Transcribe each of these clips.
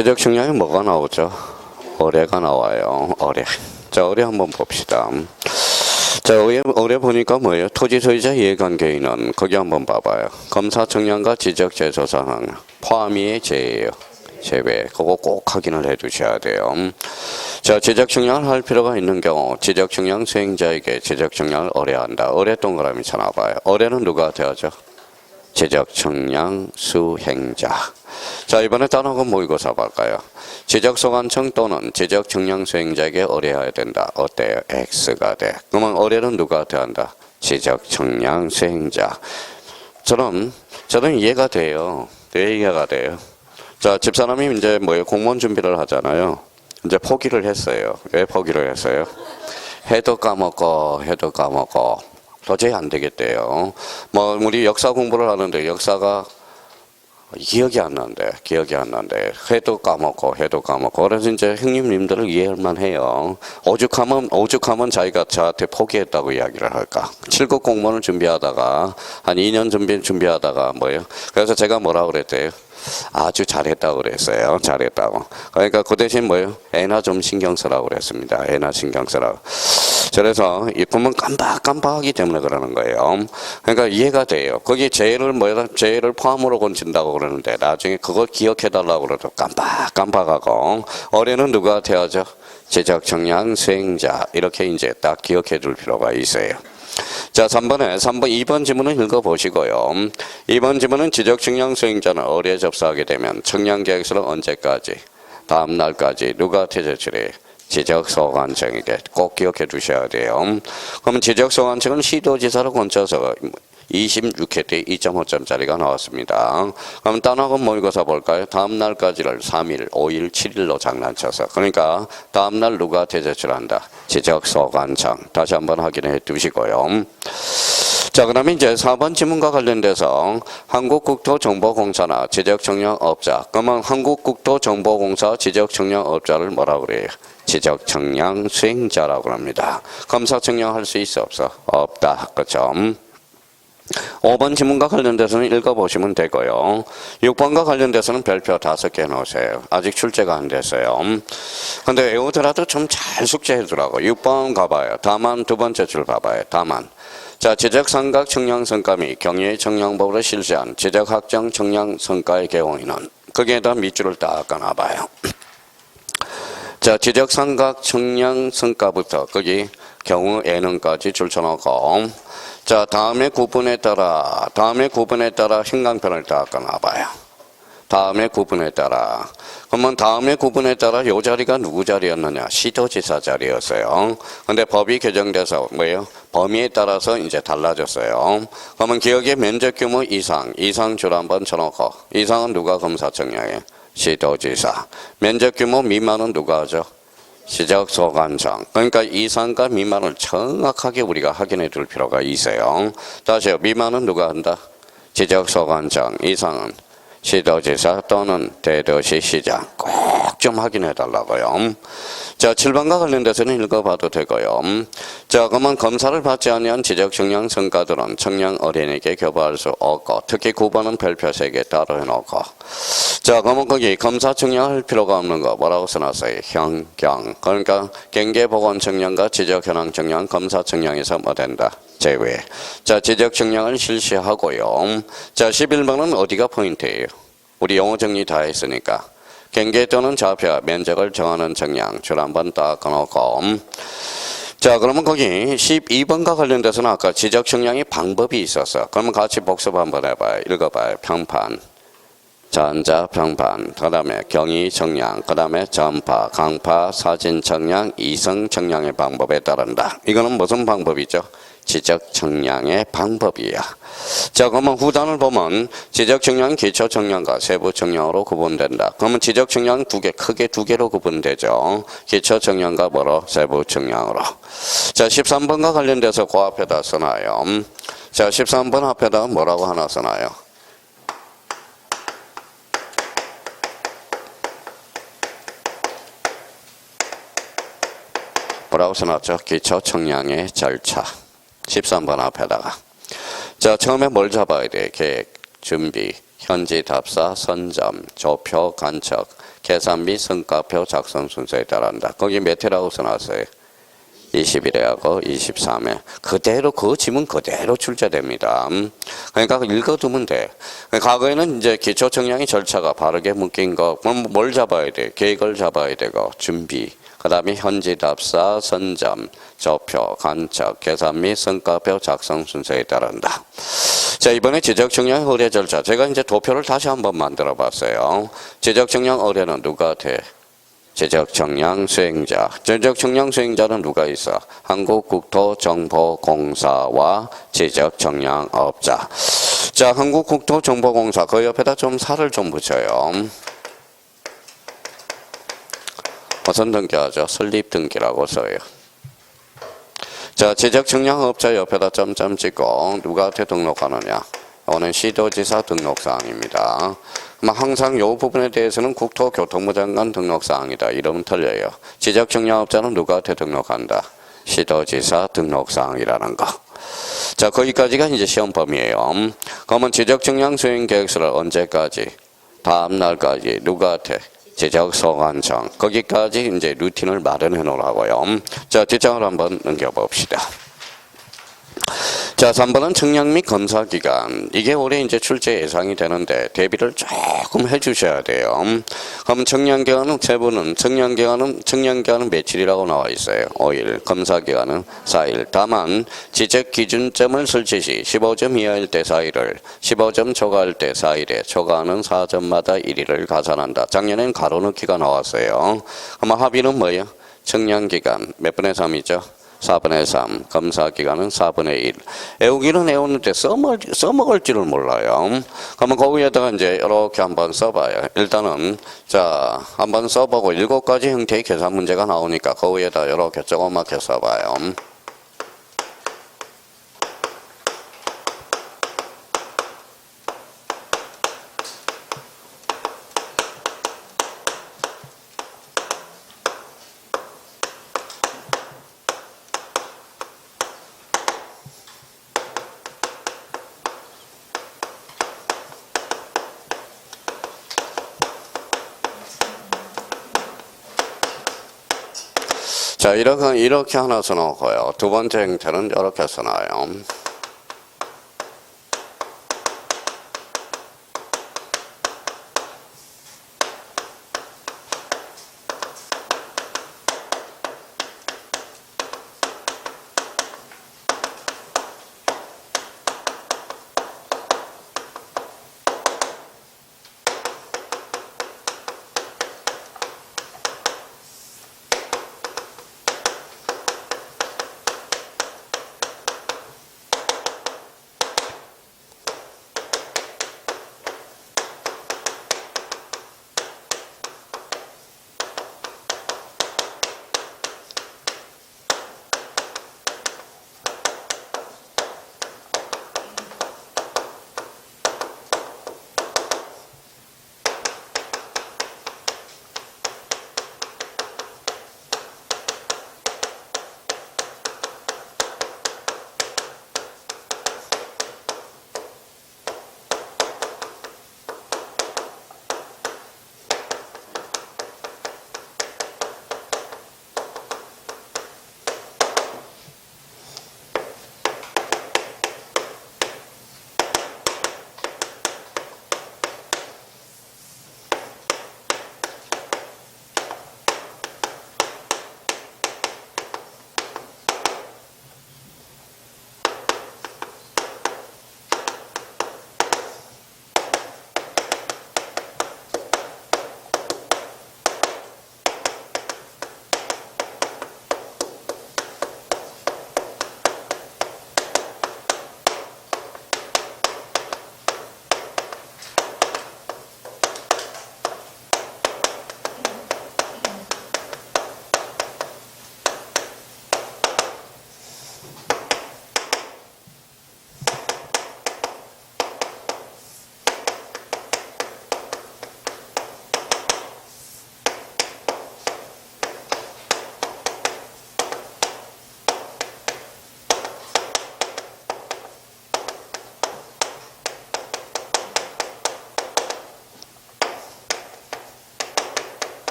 지적 측량에 뭐가 나오죠? 어뢰가 나와요. 어뢰. 자, 어뢰 한번 봅시다. 자, 어뢰 보니까 뭐예요? 토지 소유자 이해관계인은 거기 한번 봐봐요. 검사 측량과 지적 제조 상황 포함이의 제예요. 제외. 그거 꼭 확인을 해 두셔야 돼요. 자, 지적 측량을 할 필요가 있는 경우 지적 측량 수행자에게 지적 측량을 의뢰한다. 의뢰 동그라미 쳐놔봐요. 의뢰는 누가 되어죠? 지적 측량 수행자. 자, 이번에 단어가 모의고사 볼까요? 지적 소관청 또는 지적 측량 수행자에게 의뢰해야 된다. 어때요? X가 돼. 그러면 의뢰는 누가 대한다? 지적 측량 수행자. 저는 이해가 돼요. 왜 이해가 돼요? 자, 집사람이 이제 뭐예요? 공무원 준비를 하잖아요. 이제 포기를 했어요. 왜 포기를 했어요? 해도 까먹고 도저히 안 되겠대요. 뭐 우리 역사 공부를 하는데 역사가 기억이 안 난대. 해도 까먹고. 그래서 이제 형님들을 이해할 만해요. 오죽하면 자기가 저한테 포기했다고 이야기를 할까. 7급 공무원을 준비하다가 한 2년 준비하다가 뭐예요? 그래서 제가 뭐라고 그랬대요? 아주 잘했다고 그랬어요. 잘했다고. 그러니까 그 대신 뭐예요? 애나 좀 신경 쓰라고 그랬습니다. 애나 신경 쓰라고. 그래서 이 보면 깜빡하기 때문에 그러는 거예요. 그러니까 이해가 돼요. 거기 제를 포함으로 건진다고 그러는데 나중에 그걸 기억해달라고 그래도 깜빡하고. 어뢰는 누가 되어져? 지적 측량 수행자. 이렇게 이제 딱 기억해 둘 필요가 있어요. 자, 2번 지문을 읽어보시고요. 2번 지문은 지적 측량 수행자는 의뢰 접수하게 되면 측량 계획서를 언제까지? 다음 날까지 누가 제출해? 지적소관청에게 꼭 기억해 두셔야 돼요. 그러면 지적소관청은 시도지사로 건쳐서 26회 때 2.5점짜리가 나왔습니다. 그럼 단학은 모의고사 볼까요? 다음 날까지를 3일, 5일, 7일로 장난쳐서. 그러니까 다음 날 누가 제출한다? 지적소관청. 다시 한번 확인해 두시고요. 자, 그러면 이제 4번 지문과 관련돼서 한국국토정보공사나 지적측량업자. 그러면 한국국토정보공사 지적측량업자를 뭐라고 그래요? 지적측량 수행자라고 합니다. 검사 측량할 수 있어 없어? 없다. 그렇죠? 5번 지문과 관련돼서는 읽어보시면 되고요. 6번과 관련돼서는 별표 5개 넣으세요. 아직 출제가 안 됐어요. 근데 외우더라도 좀 잘 숙제해두라고. 6번 가봐요. 다만 두 번째 줄 봐봐요. 다만. 자, 지적삼각 측량성과 및 경의 측량법으로 실시한 지적학정 측량성과의 경우에는 거기에다 밑줄을 딱 까놔봐요. 자, 지적삼각 측량성과부터 거기 경우 N은까지 줄쳐놓고 자, 다음에 구분에 따라 형광펜을 딱 까놔봐요. 다음에 구분에 따라. 그러면 다음에 구분에 따라 요 자리가 누구 자리였느냐? 시도지사 자리였어요. 근데 법이 개정돼서 뭐예요? 범위에 따라서 이제 달라졌어요. 그러면 기억의 면적 규모 이상 줄 한번 쳐놓고 이상은 누가 검사 측량해? 시도지사. 면적 규모 미만은 누가 하죠? 지적소관청. 그러니까 이상과 미만을 정확하게 우리가 확인해 둘 필요가 있어요. 다시요. 미만은 누가 한다? 지적소관청. 이상은 시도지사 또는 대도시시장. 꼭 좀 확인해 달라고요. 자, 7번과 관련돼서는 읽어봐도 되고요. 자, 그러면 검사를 받지 아니한 지적측량 성과들은 측량 의뢰인에게 교부할 수 없고 특히 9번은 별표 3개 따로 해놓고 자, 그러면 거기 검사 측량할 필요가 없는 거 뭐라고 써놨어요? 현경. 그러니까 경계보건 측량과 지적 현황 측량, 검사 측량에서 뭐 된다? 제외. 자, 지적 측량을 실시하고요. 자, 11번은 어디가 포인트예요? 우리 용어 정리 다 했으니까. 경계 또는 좌표, 면적을 정하는 측량. 줄 한번 딱 꺼놓고. 자, 그러면 거기 12번과 관련돼서는 아까 지적 측량의 방법이 있었어. 그러면 같이 복습 한번 해봐요. 읽어봐요. 평판. 전자 평판, 그 다음에 경위 측량, 그 다음에 전파, 강파, 사진 측량, 이성 측량의 방법에 따른다. 이거는 무슨 방법이죠? 지적 측량의 방법이야. 자, 그러면 후단을 보면 지적 측량은 기초 측량과 세부 측량으로 구분된다. 그러면 지적 측량은 크게 두 개로 구분되죠. 기초 측량과 뭐로? 세부 측량으로. 자, 13번과 관련돼서 그 앞에다 써놔요. 자, 13번 앞에다 뭐라고 하나 써놔요? 뭐라고 써놨죠? 기초 측량의 절차. 13번 앞에다가. 자, 처음에 뭘 잡아야 돼? 계획, 준비, 현지 답사, 선점, 조표, 간척, 계산 및 성과표 작성 순서에 따른다. 거기 몇 회라고 써놨어요? 21회하고 23회. 그대로, 그 지문 그대로 출제됩니다. 그러니까 읽어두면 돼. 과거에는 이제 기초 청량의 절차가 바르게 묶인 거, 그럼 뭘 잡아야 돼? 계획을 잡아야 되고, 준비. 그 다음에 현지 답사, 선점, 저표, 간척, 계산 및 성과표 작성 순서에 따른다. 자, 이번에 지적청량 의뢰 절차. 제가 이제 도표를 다시 한번 만들어 봤어요. 지적청량 의뢰는 누가 돼? 지적청량 수행자. 지적청량 수행자는 누가 있어? 한국국토정보공사와 지적청량업자. 자, 한국국토정보공사. 그 옆에다 좀 살을 좀 붙여요. 무슨 등기하죠? 설립등기라고 써요. 자, 지적청량업자 옆에다 점점 찍고 누구한테 등록하느냐? 이거는 시도지사 등록사항입니다. 항상 이 부분에 대해서는 국토교통부 장관 등록사항이다. 이러면 틀려요. 지적청량업자는 누구한테 등록한다? 시도지사 등록사항이라는 거. 자, 거기까지가 이제 시험 범위예요. 그러면 지적청량 수행계획서를 언제까지? 다음 날까지 누구한테? 지적소관청. 거기까지 이제 루틴을 마련해 놓으라고요. 자, 뒷장을 한번 넘겨봅시다. 자, 3번은 청량 및 검사 기간. 이게 올해 이제 출제 예상이 되는데 대비를 조금 해주셔야 돼요. 그럼 청량 기간은 세부는 청량 기간은 며칠이라고 나와 있어요. 5일. 검사 기간은 4일. 다만 지적 기준점을 설치 시 15점 이하일 때 4일을, 15점 초과할 때 4일에, 초과하는 4점마다 1일을 가산한다. 작년엔 가로넣기가 나왔어요. 그럼 합의는 뭐예요? 청량 기간 몇 분의 3이죠? 4분의 3, 검사 기간은 4분의 1. 애우기는 애우는데 써먹을지를 몰라요. 그러면 거기에다가 이제 이렇게 한번 써봐요. 일단은, 자, 한번 써보고 7가지 형태의 계산 문제가 나오니까 거기에다 이렇게 조그맣게 써봐요. 자, 이렇게 하나 써놓고요. 두 번째 형태는 이렇게 써놔요.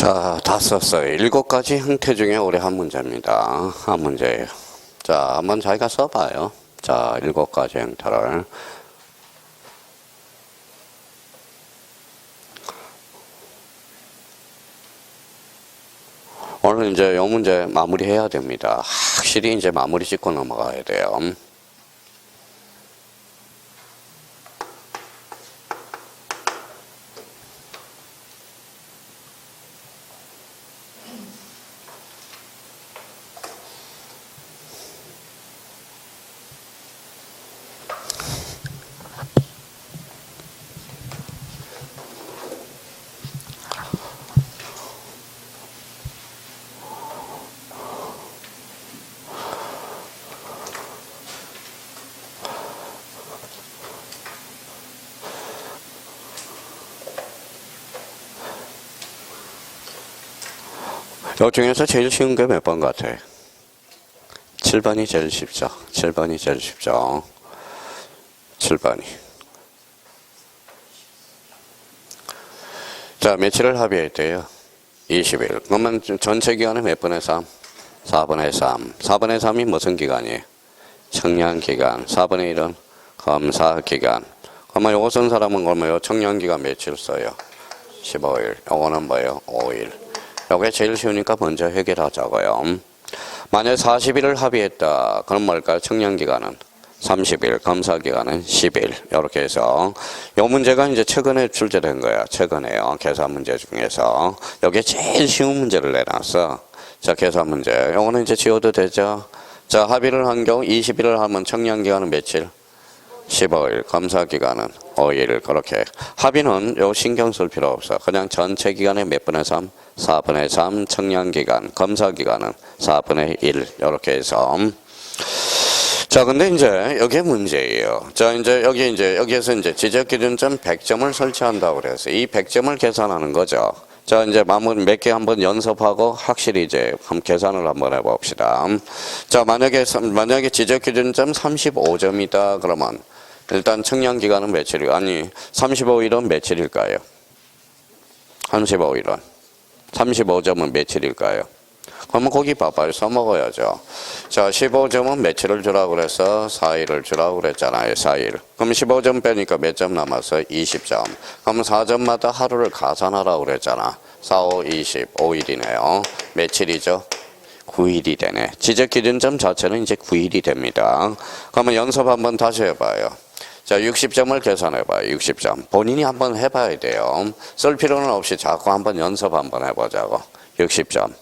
자, 다 썼어요. 7가지 형태 중에 올해 한 문제입니다. 한 문제예요. 자, 한번 자기가 써봐요. 자, 7가지 형태를. 오늘 이제 이 문제 마무리해야 됩니다. 확실히 이제 마무리 짓고 넘어가야 돼요. 이 중에서 제일 쉬운 게 몇 번 같아요? 7번이 제일 쉽죠. 7번이 제일 쉽죠. 7번이. 자, 며칠을 합의했대요? 20일. 그러면 전체 기간은 몇 분의 3? 4분의 3. 4분의 3이 무슨 기간이에요? 청량기간. 4분의 1은 검사기간. 그러면 요거 쓴 사람은 그러면 청량기간 며칠 써요? 15일. 요거는 뭐예요? 5일. 요게 제일 쉬우니까 먼저 해결하자고요. 만약 40일을 합의했다. 그럼 뭘까요? 청량기간은 30일, 검사기간은 10일. 이렇게 해서 요 문제가 이제 최근에 출제된 거야. 최근에요. 계산 문제 중에서. 여기에 제일 쉬운 문제를 내놨어. 자, 계산 문제. 요거는 이제 지워도 되죠. 자, 합의를 한 경우 20일을 하면 청량기간은 며칠? 15일, 검사기간은 5일. 그렇게. 합의는 요 신경 쓸 필요 없어. 그냥 전체 기간의 몇 분의 3? 4분의 3, 청량기간, 검사기간은 4분의 1. 이렇게 해서. 자, 근데 이제 여기에 문제예요. 자, 이제 여기에서 이제 지적기준점 100점을 설치한다고 그래서 이 100점을 계산하는 거죠. 자, 이제 마무리 몇 개 한번 연습하고 확실히 이제 계산을 한번 해봅시다. 자, 만약에 지적기준점 35점이다. 그러면 일단 청량기간은 며칠일까요? 아니, 35일은 며칠일까요? 35일은. 35점은 며칠일까요? 그러면 거기 봐봐요. 써먹어야죠. 자, 15점은 며칠을 주라고 그래서 4일을 주라고 그랬잖아요. 4일. 그럼 15점 빼니까 몇 점 남았어요? 20점. 그럼 4점마다 하루를 가산하라고 그랬잖아. 4, 5, 20, 5일이네요. 며칠이죠? 9일이 되네. 지적기준점 자체는 이제 9일이 됩니다. 그러면 연습 한번 다시 해봐요. 자, 60점을 계산해봐요. 60점. 본인이 한번 해봐야 돼요. 쓸 필요는 없이 자꾸 한번 연습 한번 해보자고. 60점.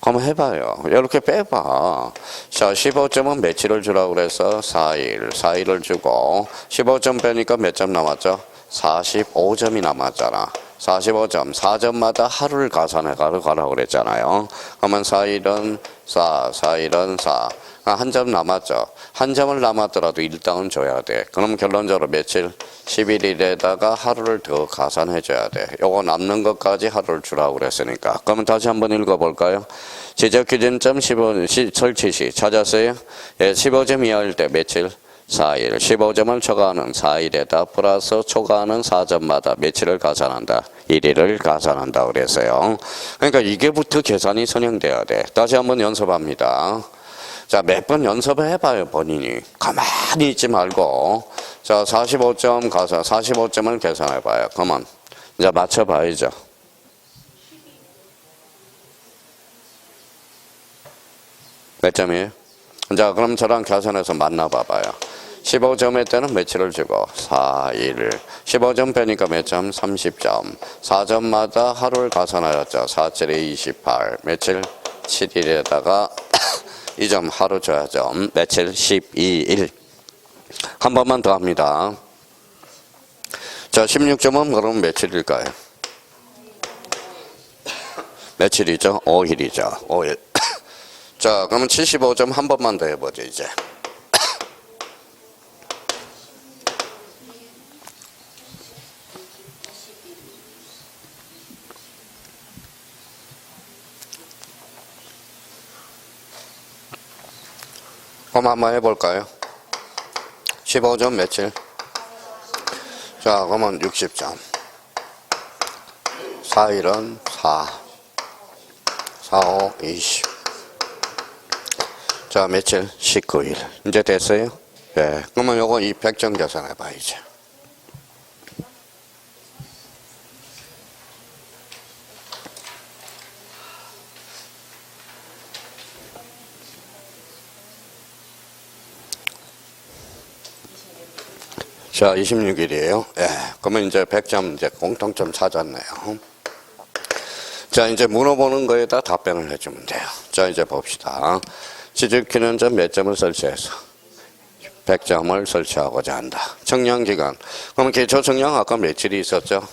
한번 해봐요. 이렇게 빼봐. 자, 15점은 며칠을 주라고 그래서 4일. 4일을 주고 15점 빼니까 몇 점 남았죠? 45점이 남았잖아. 45점. 4점마다 하루를 가산해 가라고 그랬잖아요. 그러면 4일은 4, 4일은 4. 한 점 남았죠. 한 점을 남았더라도 일당은 줘야 돼. 그럼 결론적으로 며칠? 11일에다가 하루를 더 가산해줘야 돼. 요거 남는 것까지 하루를 주라고 그랬으니까. 그러면 다시 한번 읽어볼까요? 지적기준점 15 설치시 찾았어요? 예, 15점 이하일 때 며칠? 4일. 15점을 초과하는 4일에다 플러스 초과하는 4점마다 며칠을 가산한다? 1일을 가산한다 그랬어요. 그러니까 이게부터 계산이 선행돼야 돼. 다시 한번 연습합니다. 자, 몇 번 연습을 해봐요, 본인이. 가만히 있지 말고. 자, 45점 가서 45점을 계산해봐요. 그러면 이제 맞춰봐야죠. 몇 점이에요? 자, 그럼 저랑 계산해서 만나봐봐요. 15점의 때는 며칠을 주고 4일. 15점 빼니까 몇 점? 30점. 4점마다 하루를 가산하였죠. 4칠에 28. 며칠? 7일에다가 2점 하루 줘야죠. 며칠? 12일. 한 번만 더 합니다. 자, 16점은 그럼 며칠일까요? 며칠이죠? 5일이죠. 5일. 자, 그러면 75점 한 번만 더 해보죠, 이제. 그럼 한번 해볼까요? 15점 며칠? 자, 그러면 60점. 4일은 4, 5, 20. 자, 며칠? 19일. 이제 됐어요? 네. 그러면 요거 이 100점 계산해봐, 이제. 자, 26일이에요. 예. 그러면 이제 100점 이제 공통점 찾았네요. 자, 이제 물어보는 거에다 답변을 해주면 돼요. 자, 이제 봅시다. 지적키는 몇 점을 설치해서 100점을 설치하고자 한다. 청량기간. 그러면 기초 청량 아까 며칠이 있었죠?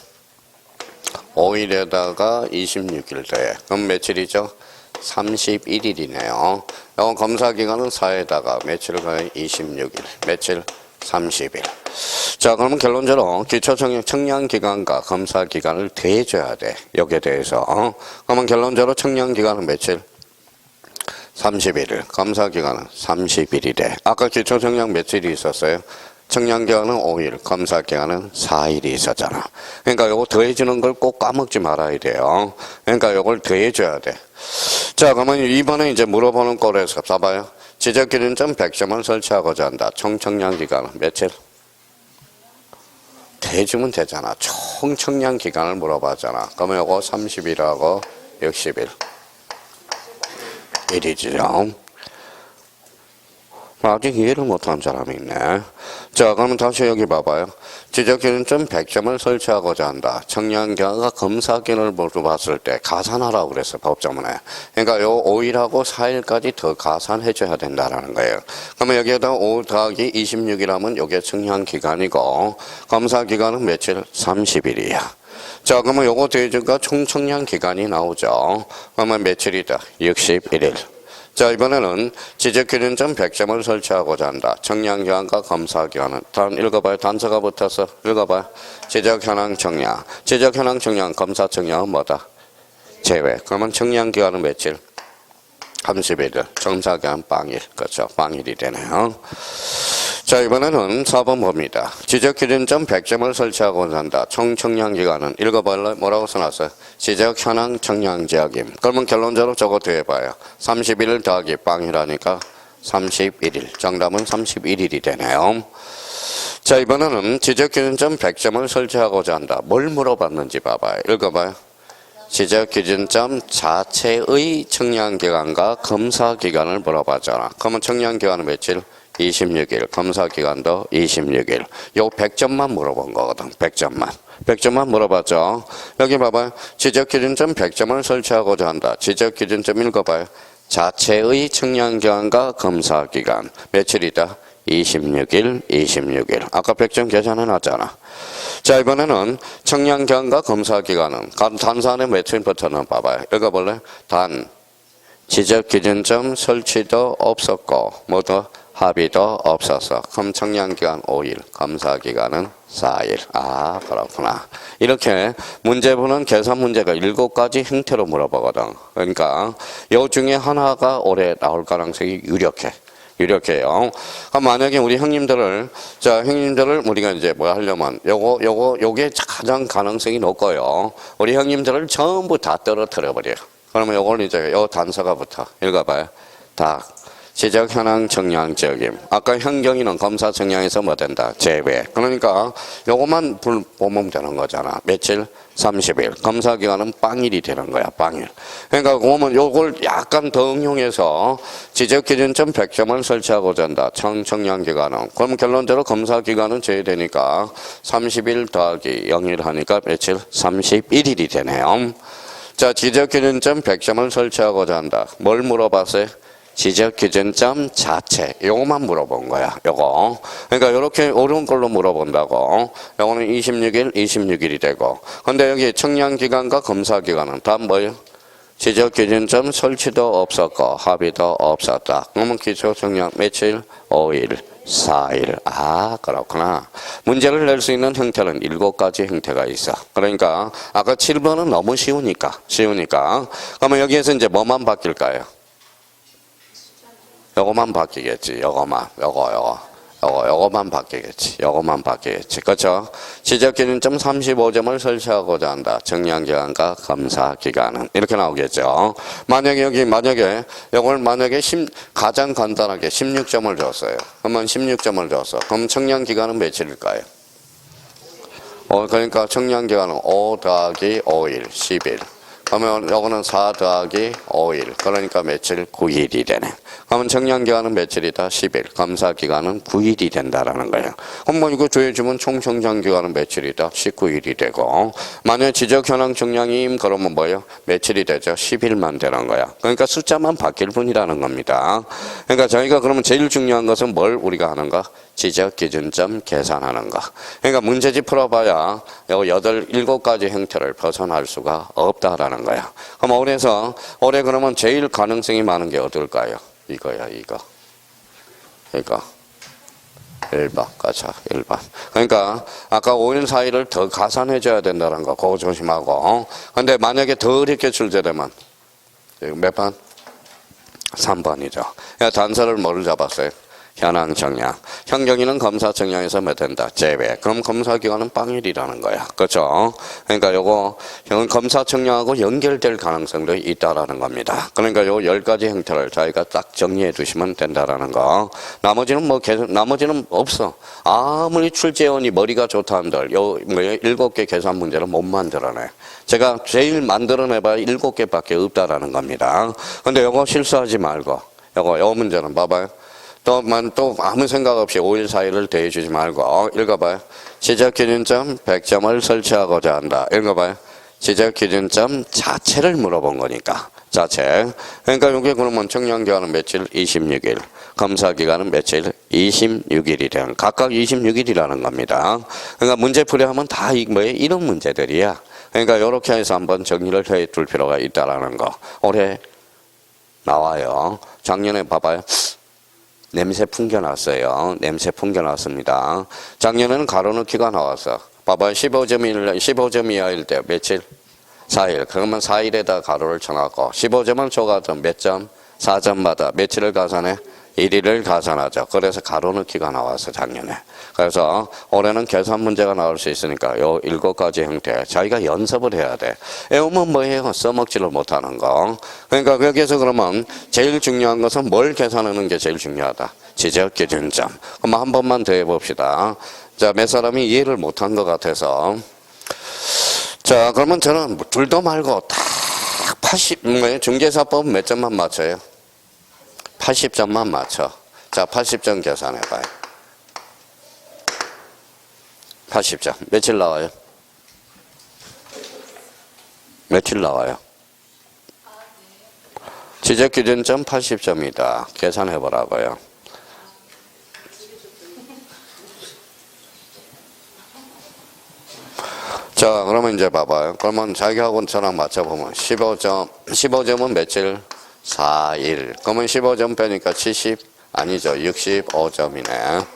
5일에다가 26일 돼. 그럼 며칠이죠? 31일이네요. 이건 검사기간은 4에다가 며칠을 가요? 26일. 며칠? 30일. 자, 그러면 결론적으로 기초 청량기간과 검사기간을 더해줘야 돼. 여기에 대해서. 그러면 결론적으로 청량기간은 며칠? 31일. 검사기간은 30일이래. 아까 기초 청량 며칠이 있었어요? 청량기간은 5일, 검사기간은 4일이 있었잖아. 그러니까 요거 더해주는 걸 꼭 까먹지 말아야 돼요. 그러니까 요걸 더해줘야 돼. 자, 그러면 이번에 이제 물어보는 꼴에서 봐봐요. 지적기준점 100점을 설치하고자 한다. 총 청량기간은 며칠? 대주면 되잖아. 총 청량기간을 물어봤잖아. 그러면 요거 30일하고 60일. 일이죠. 아직 이해를 못한 사람이 있네. 자, 그러면 다시 여기 봐봐요. 지적기준점 100점을 설치하고자 한다. 청량기간과 검사기간을 물어봤을 때 가산하라고 그랬어, 법조문에. 그러니까 요 5일하고 4일까지 더 가산해줘야 된다라는 거예요. 그러면 여기에다 5 더하기 26이라면 요게 청량기간이고, 검사기간은 며칠? 30일이야. 자, 그러면 요거 더해주니까 총 청량기간이 나오죠. 그러면 며칠이다? 61일. 자, 이번에는 지적기준점 100점을 설치하고자 한다. 청량기간과 검사기간은 읽어봐요. 단서가 붙어서 읽어봐요. 지적현황 청량. 지적현황 청량, 검사 청량은 뭐다? 제외. 그러면 청량기간은 며칠? 30일. 검사기간 빵일. 그렇죠. 빵일이 되네요. 자, 이번에는 4번 봅니다. 지적기준점 100점을 설치하고자 한다. 총 청량기간은 읽어봐요. 뭐라고 써놨어요? 지적현황 청량지역임. 그러면 결론적으로 저거 더해봐요. 31일 더하기 빵이라니까 31일. 정답은 31일이 되네요. 자, 이번에는 지적기준점 100점을 설치하고자 한다. 뭘 물어봤는지 봐봐요. 읽어봐요. 지적기준점 자체의 청량기간과 검사기간을 물어봤잖아. 그러면 청량기간은 며칠? 26일, 검사기간도 26일. 요 100점만 물어본 거거든. 100점만. 100점만 물어봤죠. 여기 봐봐요. 지적기준점 100점을 설치하고자 한다. 지적기준점 읽어봐요. 자체의 청량기간과 검사기간. 며칠이다? 26일, 26일. 아까 100점 계산해놨잖아. 자, 이번에는 청량기간과 검사기간은 단산의 며칠부터는 봐봐요. 읽어볼래? 단, 지적기준점 설치도 없었고, 뭐더? 합의도 없어서. 그럼 청량기간 5일, 검사기간은 4일. 아, 그렇구나. 이렇게 문제부는 계산 문제가 7가지 형태로 물어보거든. 그러니까 요 중에 하나가 올해 나올 가능성이 유력해요. 그럼 만약에 우리 형님들을 우리가 이제 뭐 하려면 요게 가장 가능성이 높고요. 우리 형님들을 전부 다 떨어뜨려 버려요. 그러면 요걸 이제 요 단서가 붙어. 읽어봐요. 딱. 지적현황 청량적임. 아까 현경이는 검사 청량에서 뭐 된다? 제외. 그러니까 요것만 보면 되는 거잖아. 며칠? 30일. 검사기간은 빵일이 되는 거야. 빵일. 그러니까 그러면 요걸 약간 더 응용해서 지적기준점 100점을 설치하고자 한다. 청량기간은. 그럼 결론적으로 검사기간은 제외되니까 30일 더하기 0일 하니까 며칠? 31일이 되네요. 자, 지적기준점 100점을 설치하고자 한다. 뭘 물어봤어요? 지적기준점 자체. 요거만 물어본 거야. 요거. 그러니까 요렇게 어려운 걸로 물어본다고. 요거는 26일이 되고. 근데 여기 청량기간과 검사기간은 다 뭐예요? 지적기준점 설치도 없었고 합의도 없었다. 그러면 기초청량 며칠? 5일, 4일. 아, 그렇구나. 문제를 낼 수 있는 형태는 7가지 형태가 있어. 그러니까 아까 7번은 너무 쉬우니까. 그러면 여기에서 이제 뭐만 바뀔까요? 요거만 바뀌겠지. 요거. 요거만 바뀌겠지. 요거만 바뀌겠지. 그렇죠? 지적기준점 35점을 설치하고자 한다. 정량기간과 검사기간은. 이렇게 나오겠죠. 만약에 가장 간단하게 16점을 줬어요. 그러면 16점을 줬어. 그럼 청량기간은 며칠일까요? 그러니까 청량기간은 5 더하기 5일, 10일. 그러면 요거는 4 더하기 5일. 그러니까 며칠? 9일이 되네. 그러면 청량기간은 며칠이다? 10일. 검사기간은 9일이 된다라는 거예요. 그럼 뭐 이거 조회주면 총 청량기간은 며칠이다? 19일이 되고. 만약 지적현황 청량임 그러면 뭐예요? 며칠이 되죠? 10일만 되는 거야. 그러니까 숫자만 바뀔 뿐이라는 겁니다. 그러니까 저희가 그러면 제일 중요한 것은 뭘 우리가 하는가? 지적기준점 계산하는 거. 그러니까 문제집 풀어봐야 요 7가지 형태를 벗어날 수가 없다라는 거야. 그럼 올해 그러면 제일 가능성이 많은 게 어떨까요? 이거야, 이거. 그러니까 1번, 가자, 1번. 그러니까 아까 5일 4일을 더 가산해줘야 된다는 거, 그거 조심하고. 근데 만약에 더 어렵게 출제되면 몇 번? 3번이죠. 단서를 뭐를 잡았어요? 현황 청량. 현경이는 검사 청량에서 몇 된다? 제외. 그럼 검사 기간은 빵일이라는 거야. 그렇죠? 그러니까 요거 검사 청량하고 연결될 가능성도 있다라는 겁니다. 그러니까 요 10가지 형태를 저희가 딱 정리해 두시면 된다라는 거. 나머지는 없어. 아무리 출제원이 머리가 좋다 한들 요 7개 계산 문제를 못 만들어내. 제가 제일 만들어내봐야 7개밖에 없다라는 겁니다. 근데 요거 실수하지 말고 요 문제는 봐봐요. 또 아무 생각 없이 5일 4일을 대해주지 말고 읽어봐요. 지적기준점 100점을 설치하고자 한다. 읽어봐요. 지적기준점 자체를 물어본 거니까. 자체. 그러니까 이게 그러면 청량기간은 며칠? 26일. 검사기간은 며칠? 26일이 되는. 각각 26일이라는 겁니다. 그러니까 문제풀이 하면 다 이런 문제들이야. 그러니까 이렇게 해서 한번 정리를 해 둘 필요가 있다라는 거. 올해 나와요. 작년에 봐봐요. 냄새 풍겨났어요. 냄새 풍겨났습니다. 작년에는 가로넣기가 나왔어. 봐봐요. 15점 이하일 때 며칠? 4일. 그러면 4일에다 가로를 쳐놨고 15점을 줘가지고 몇 점? 4점마다 며칠을 가산해? 1일을 가산하죠. 그래서 가로넣기가 나왔어 작년에. 그래서 올해는 계산 문제가 나올 수 있으니까 요 7가지 형태 자기가 연습을 해야 돼. 외우면 뭐해요? 써먹지를 못하는 거. 그러니까 여기에서 그러면 제일 중요한 것은 뭘 계산하는 게 제일 중요하다. 지적기준점. 그럼 한 번만 더 해봅시다. 자, 몇 사람이 이해를 못한 것 같아서. 자, 그러면 저는 둘도 말고 딱 중개사법은 몇 점만 맞춰요? 80점만 맞춰. 자, 80점 계산해봐요. 80점. 며칠 나와요? 며칠 나와요? 지적기준점 80점이다. 계산해보라고요. 자, 그러면 이제 봐봐요. 그러면 자기하고 저랑 맞춰보면 15점은 며칠? 4일. 그러면 15점 빼니까 70? 아니죠. 65점이네.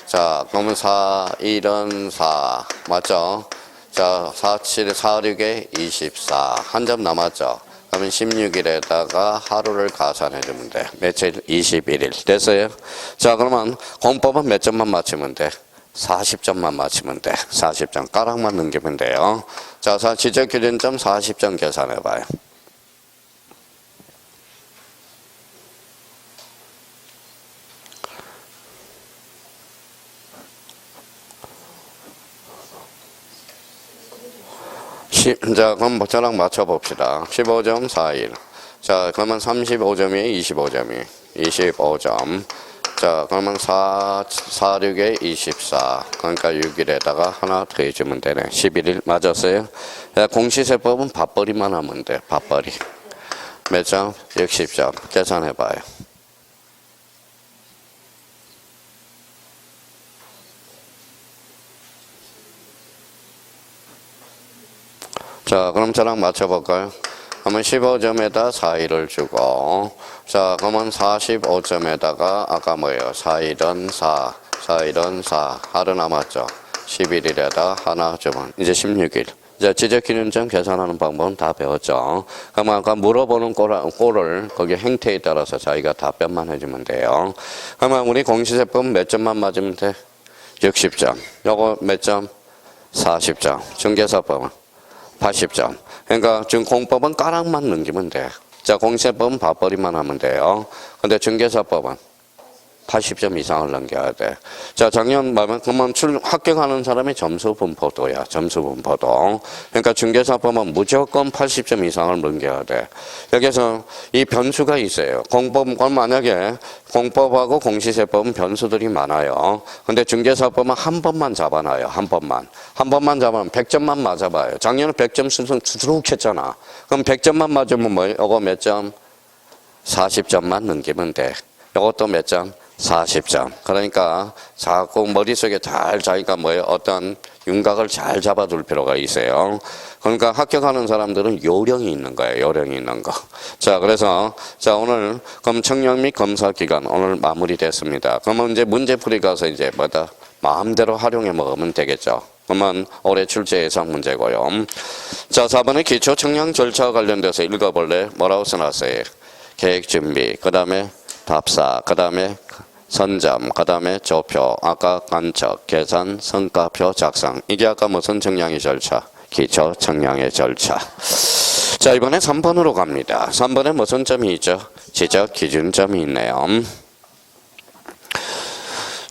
자, 그러면 4일은 4. 맞죠? 자, 46에 24. 한 점 남았죠? 그러면 16일에다가 하루를 가산해주면 돼. 며칠? 21일. 됐어요? 자, 그러면 공법은 몇 점만 맞추면 돼? 40점만 맞추면 돼. 40점. 가락만 넘기면 돼요. 자, 지적기준점 40점 계산해봐요. 자, 그럼 저랑 맞춰봅시다. 15점 4일. 자, 그러면 35점이 25점이. 25점. 자, 그러면 46에 24. 그러니까 6일에다가 하나 더 해주면 되네. 11일 맞았어요? 공시세법은 밥벌이만 하면 돼. 밥벌이. 몇 점? 60점. 계산해봐요. 자, 그럼 저랑 맞춰볼까요? 그러면 15점에다 4일을 주고, 자, 그러면 45점에다가 아까 뭐예요? 4일은 4, 4일은 4, 하루 남았죠? 11일에다 하나 주면 이제 16일. 이제 지적기준점 계산하는 방법은 다 배웠죠. 그럼 아까 물어보는 꼴을 거기 행태에 따라서 자기가 답변만 해주면 돼요. 그러면 우리 공시세법 몇 점만 맞으면 돼? 60점. 요거 몇 점? 40점. 중개사법은 80점. 그러니까 지금 공법은 까락만 넘기면 돼. 자, 공시세법은 밥벌이만 하면 돼요. 근데 중개사법은 80점 이상을 넘겨야 돼. 자, 작년 말면 그만 합격하는 사람이 점수 분포도야. 점수 분포도. 그러니까 중개사법은 무조건 80점 이상을 넘겨야 돼. 여기서 이 변수가 있어요. 공법은 만약에 공법하고 공시세법은 변수들이 많아요. 근데 중개사법은 한 번만 잡아놔요. 한 번만. 한 번만 잡으면 100점만 맞아봐요. 작년에 100점 수준 두둑 했잖아. 그럼 100점만 맞으면 뭐예요? 이거 몇 점? 40점만 넘기면 돼. 이것도 몇 점? 40점. 그러니까 자꾸 머릿속에 잘 자기가 뭐예요? 어떤 윤곽을 잘 잡아둘 필요가 있어요. 그러니까 합격하는 사람들은 요령이 있는 거예요. 요령이 있는 거. 자, 그래서 자, 오늘 그럼 청량 및 검사 기간 오늘 마무리됐습니다. 그러면 이제 문제풀이 가서 이제 뭐다? 마음대로 활용해 먹으면 되겠죠. 그러면 올해 출제 예상 문제고요. 자, 4번에 기초 청량 절차와 관련돼서 읽어볼래? 뭐라고 써놨어요? 계획 준비, 그 다음에 답사, 그 다음에 선점, 그 다음에 조표, 아까 간척, 계산, 성과표 작성. 이게 아까 무슨 청량의 절차? 기초 청량의 절차. 자, 이번에 3번으로 갑니다. 3번에 무슨 점이 있죠? 지적 기준점이 있네요.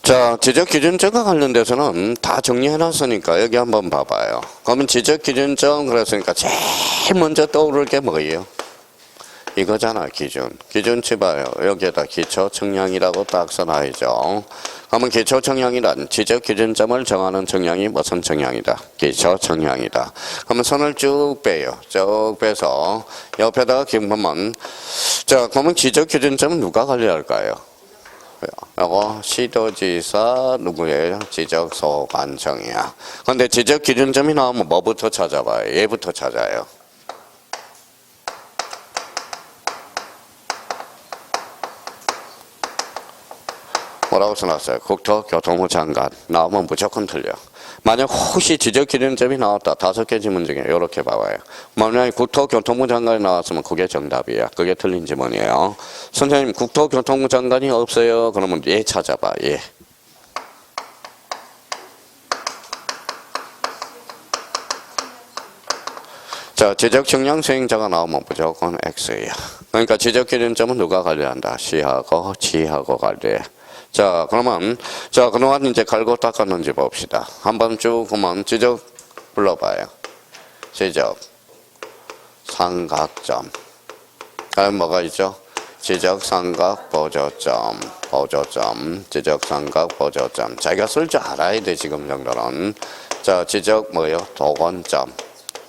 자, 지적 기준점과 관련돼서는 다 정리해놨으니까 여기 한번 봐봐요. 그러면 지적 기준점 그랬으니까 제일 먼저 떠오를 게 뭐예요? 이거잖아, 기준. 기준치 봐요. 여기에다 기초 청량이라고 딱 써놔야죠. 그러면 기초 청량이란 지적 기준점을 정하는 청량이 무슨 청량이다? 기초 청량이다. 그러면 선을 쭉 빼요. 쭉 빼서 옆에다가 보면 자, 그러면 지적 기준점은 누가 관리할까요? 이거 시도지사 누구예요? 지적소관청이야. 근데 지적 기준점이 나오면 뭐부터 찾아봐요? 얘부터 찾아요. 뭐라고 써놨어요? 국토교통부 장관. 나오면 무조건 틀려. 만약 혹시 지적 기준점이 나왔다. 5개 지문 중에 이렇게 봐봐요. 만약에 국토교통부 장관이 나왔으면 그게 정답이야. 그게 틀린 지문이에요. 선생님, 국토교통부 장관이 없어요. 그러면 얘 찾아봐. 얘. 자, 지적 청량 수행자가 나오면 무조건 X야. 그러니까 지적 기준점은 누가 관리한다? 시하고 지하고 관리해. 자, 그러면, 자, 그동안 이제 갈고 닦았는지 봅시다. 한번 쭉, 그러면 지적 불러봐요. 지적, 삼각점. 다음 뭐가 있죠? 지적, 삼각, 보조점, 보조점, 지적, 삼각, 보조점. 자기가 쓸 줄 알아야 돼, 지금 정도는. 자, 지적 뭐예요? 도건점.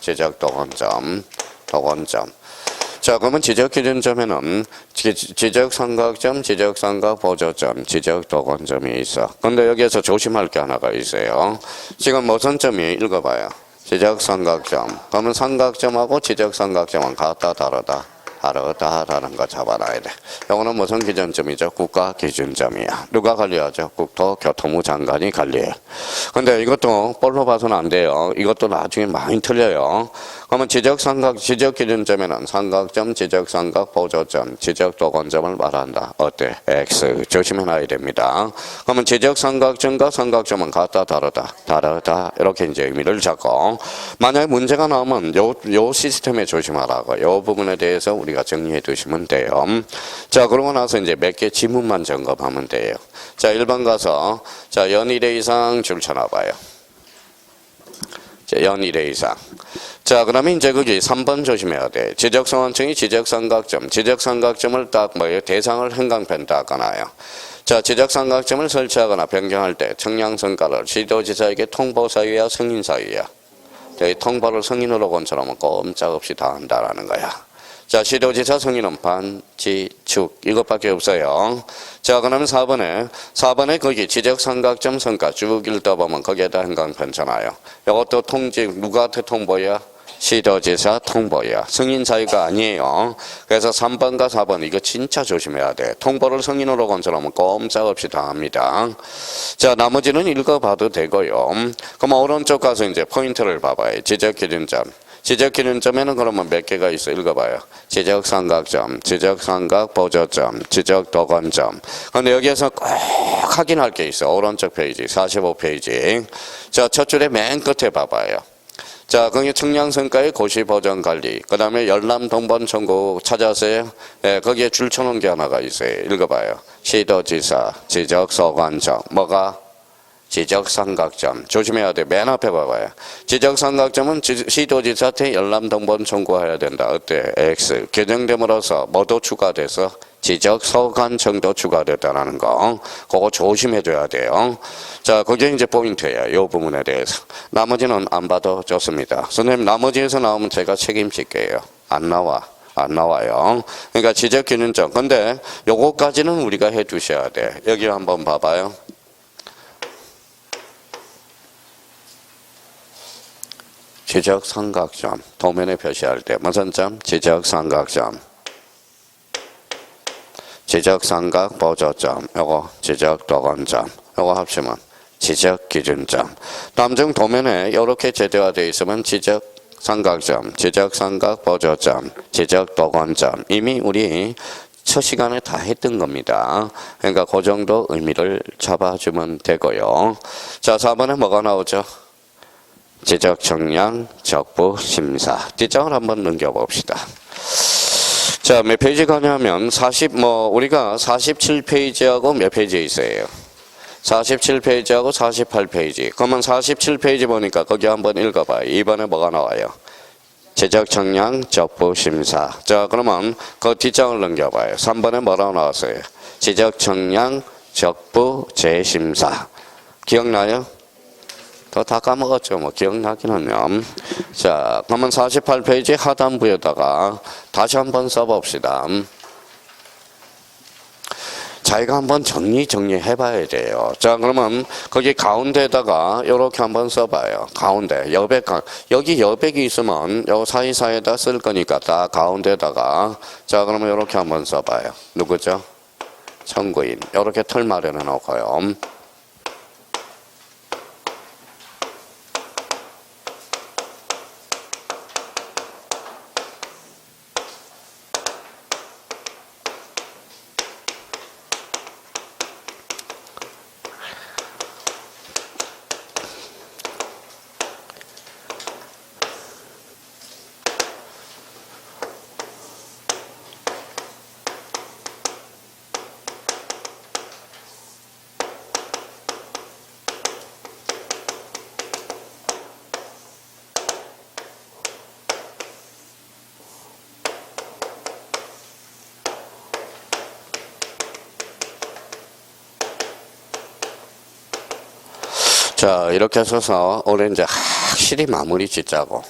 지적 도건점, 도건점. 자, 그러면 지적 기준점에는 지적 삼각점, 지적 삼각 보조점, 지적 도건점이 있어. 근데 여기에서 조심할 게 하나가 있어요. 지금 무슨 점이 읽어봐요. 지적 삼각점. 그러면 삼각점하고 지적 삼각점은 같다 다르다. 다르다라는 거 잡아놔야 돼. 이거는 무슨 기준점이죠? 국가 기준점이야. 누가 관리하죠? 국토교통부 장관이 관리해. 근데 이것도 뻘로 봐서는 안 돼요. 이것도 나중에 많이 틀려요. 그러면 지적 기준점에는 삼각점, 지적 삼각, 보조점, 지적 도건점을 말한다. 어때? X. 조심해놔야 됩니다. 그러면 지적 삼각점과 삼각점은 같다, 다르다. 다르다. 이렇게 이제 의미를 잡고. 만약에 문제가 나오면 요 시스템에 조심하라고. 요 부분에 대해서 우리가 정리해 두시면 돼요. 자, 그러고 나서 이제 몇 개 지문만 점검하면 돼요. 자, 1번 가서, 자, 연 1회 이상 줄 쳐놔봐요. 자, 연 1회 이상. 자, 그러면 이제 거기 3번 조심해야 돼. 지적소관청이 지적삼각점, 지적삼각점을 딱 뭐예요? 대상을 형광펜 닦아놔요. 자, 지적삼각점을 설치하거나 변경할 때 청량성과를 시도지사에게 통보 사유야, 승인 사유야. 이 통보를 승인으로 건설하면 꼼짝없이 다 한다라는 거야. 자, 시도지사 승인은 반지축 이것밖에 없어요. 자, 그러면 4번에 거기 지적삼각점 성과 쭉 읽다 보면 거기에다 형광펜 쳐놔요. 이것도 통지 누구한테 통보야? 시도지사 통보야. 승인 사유가 아니에요. 그래서 3번과 4번 이거 진짜 조심해야 돼. 통보를 승인으로 건설하면 꼼짝없이 당합니다. 자, 나머지는 읽어봐도 되고요. 그럼 오른쪽 가서 이제 포인트를 봐봐요. 지적기준점. 지적기준점에는 그러면 몇 개가 있어? 읽어봐요. 지적삼각점, 지적삼각보조점, 지적도건점. 근데 여기에서 꼭 확인할 게 있어. 오른쪽 페이지, 45페이지. 자, 첫 줄에 맨 끝에 봐봐요. 자, 거기 청량성과의 고시보전관리, 그 다음에 열람동본청구 찾아서요. 네, 거기에 줄 쳐놓은 게 하나가 있어요. 읽어봐요. 시도지사, 지적소관청, 뭐가? 지적삼각점. 조심해야 돼. 맨 앞에 봐봐요. 지적삼각점은 시도지사한테 열람동본 청구해야 된다. 어때? X. 개정됨으로써 뭐도 추가돼서 지적소관청도 추가됐다는 거. 그거 조심해줘야 돼요. 자, 그게 이제 포인트예요. 이 부분에 대해서. 나머지는 안 봐도 좋습니다. 선생님, 나머지에서 나오면 제가 책임질게요. 안 나와요. 그러니까 지적기준점. 근데 요거까지는 우리가 해 두셔야 돼. 여기 한번 봐봐요. 지적삼각점. 도면에 표시할 때 무슨 점? 지적삼각점. 지적삼각보조점. 요거 지적도건점. 요거 합치면 지적기준점. 다음 중 도면에 이렇게 제도화되어 있으면 지적삼각점, 지적삼각보조점, 지적도건점. 이미 우리 첫 시간에 다 했던 겁니다. 그러니까 그 정도 의미를 잡아주면 되고요. 자, 4번에 뭐가 나오죠? 지적청량 적부심사. 뒷장을 한번 넘겨봅시다. 자, 몇 페이지 가냐면 우리가 47페이지하고 몇 페이지에 있어요? 47페이지하고 48페이지. 그러면 47페이지 보니까 거기 한번 읽어봐요. 2번에 뭐가 나와요? 지적청량 적부심사. 자, 그러면 그 뒷장을 넘겨봐요. 3번에 뭐라고 나왔어요? 지적청량 적부재심사. 기억나요? 다 까먹었죠. 뭐 기억나기는요. 자, 그러면 48페이지 하단부에다가 다시 한번 써봅시다. 자기가 한번 정리해봐야 돼요. 자, 그러면 거기 가운데다가 이렇게 한번 써봐요. 가운데 여기 여백이 있으면 요 사이사이에다 쓸 거니까 다 가운데다가. 자, 그러면 이렇게 한번 써봐요. 누구죠? 청구인. 이렇게 틀 마련해 놓고요. 자, 이렇게 써서 올해 이제 확실히 마무리 짓자고.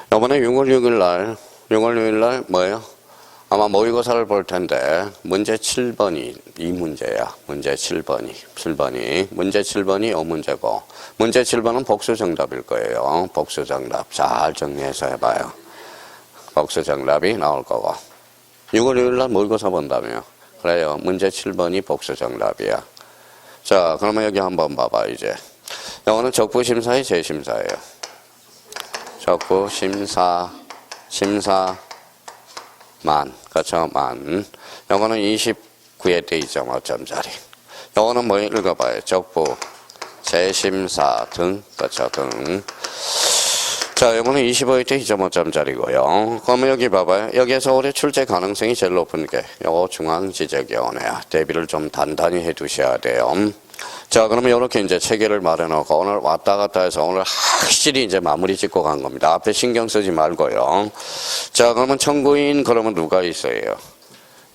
이번에 6월 6일 날 뭐예요? 아마 모의고사를 볼 텐데 문제 7번이 이 문제야. 문제 7번이. 문제 7번이 이 문제고, 문제 7번은 복수 정답일 거예요. 복수 정답. 잘 정리해서 해봐요. 복수 정답이 나올 거고. 6월 6일 날 모의고사 본다며. 그래요. 문제 7번이 복수 정답이야. 자, 그러면 여기 한번 봐봐, 이제. 이거는 적부심사의 재심사예요. 적부심사, 그쵸, 만. 이거는 29회 때 2.5점짜리. 이거는 뭐 읽어봐요. 적부, 재심사 등, 그쵸, 등. 자, 이거는 25회 때 2.5점짜리고요. 그러면 여기 봐봐요. 여기에서 올해 출제 가능성이 제일 높은 게 요거 중앙지적위원회야. 대비를 좀 단단히 해 두셔야 돼요. 자, 그러면 이렇게 이제 체계를 마련하고 오늘 왔다 갔다 해서 오늘 확실히 이제 마무리 짓고 간 겁니다. 앞에 신경 쓰지 말고요. 자, 그러면 청구인 그러면 누가 있어요?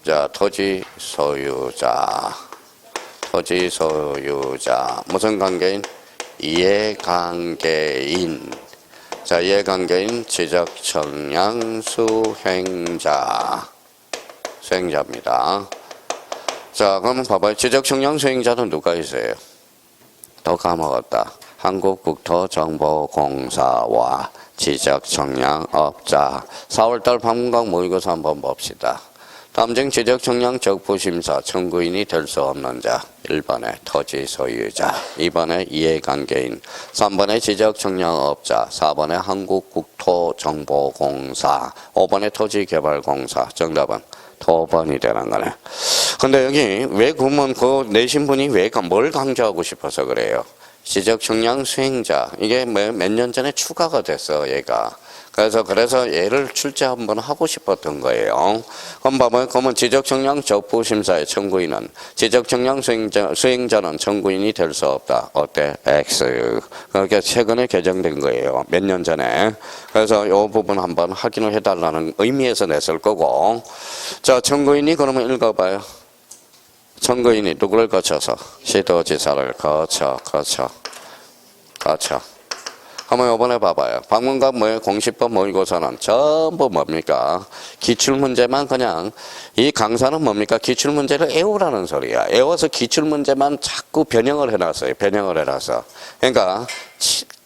자, 토지 소유자. 무슨 관계인? 이해관계인. 자, 이해관계인 지적청량 수행자입니다. 자, 그러면 봐봐요. 지적청량 수행자는 누가 있어요? 더 까먹었다. 한국국토정보공사와 지적청량업자 4월달 방문각 모의고사 한번 봅시다. 다음 중 지적청량 적부심사 청구인이 될 수 없는 자 1번에 토지 소유자 2번에 이해관계인 3번에 지적청량업자 4번에 한국국토정보공사 5번에 토지개발공사 정답은 도번이 되는 거네. 근데 여기 왜 그러면 그 내신 분이 왜 뭘 강조하고 싶어서 그래요? 지적청량 수행자 이게 몇 년 전에 추가가 됐어 얘가. 그래서 얘를 출제 한번 하고 싶었던 거예요. 그럼 봐봐요. 그러면 지적청량 적부심사의 청구인은 지적청량 수행자는 청구인이 될 수 없다. 어때? X. 그러니까 최근에 개정된 거예요. 몇 년 전에. 그래서 이 부분 한번 확인을 해달라는 의미에서 냈을 거고. 자, 청구인이 그러면 읽어봐요. 청구인이 누구를 거쳐서? 시도지사를 거쳐. 한번 이번에 봐봐요. 방문각 공시법 모의고사는 전부 뭡니까? 기출문제만 그냥 이 강사는 뭡니까? 기출문제를 애우라는 소리야. 애워서 기출문제만 자꾸 변형을 해놨어요. 그러니까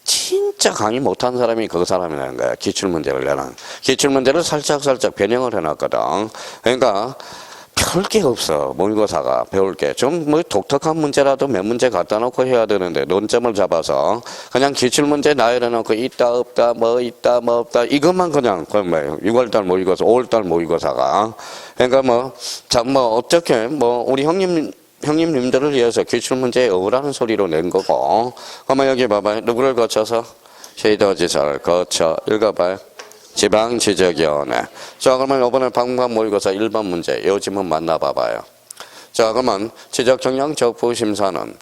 진짜 강의 못한 사람이 그 사람이라는 거야. 기출문제를 내는. 기출문제를 살짝 변형을 해놨거든. 그러니까 별게 없어. 모의고사가 배울 게. 좀 독특한 문제라도 몇 문제 갖다 놓고 해야 되는데 논점을 잡아서 그냥 기출문제 나열해놓고 있다 없다 뭐 있다 뭐 없다 이것만 그냥 6월달 모의고사 5월달 모의고사가 그러니까 어떻게 우리 형님들을 위해서 기출문제 어우라는 소리로 낸 거고. 그러면 여기 봐봐요. 누구를 거쳐서? 시도지사를 거쳐. 읽어봐요. 지방지적위원회. 자, 그러면 이번에 방문각 모의고사 1번 문제, 요 지문 만나봐봐요. 자, 그러면 지적청량 적부심사는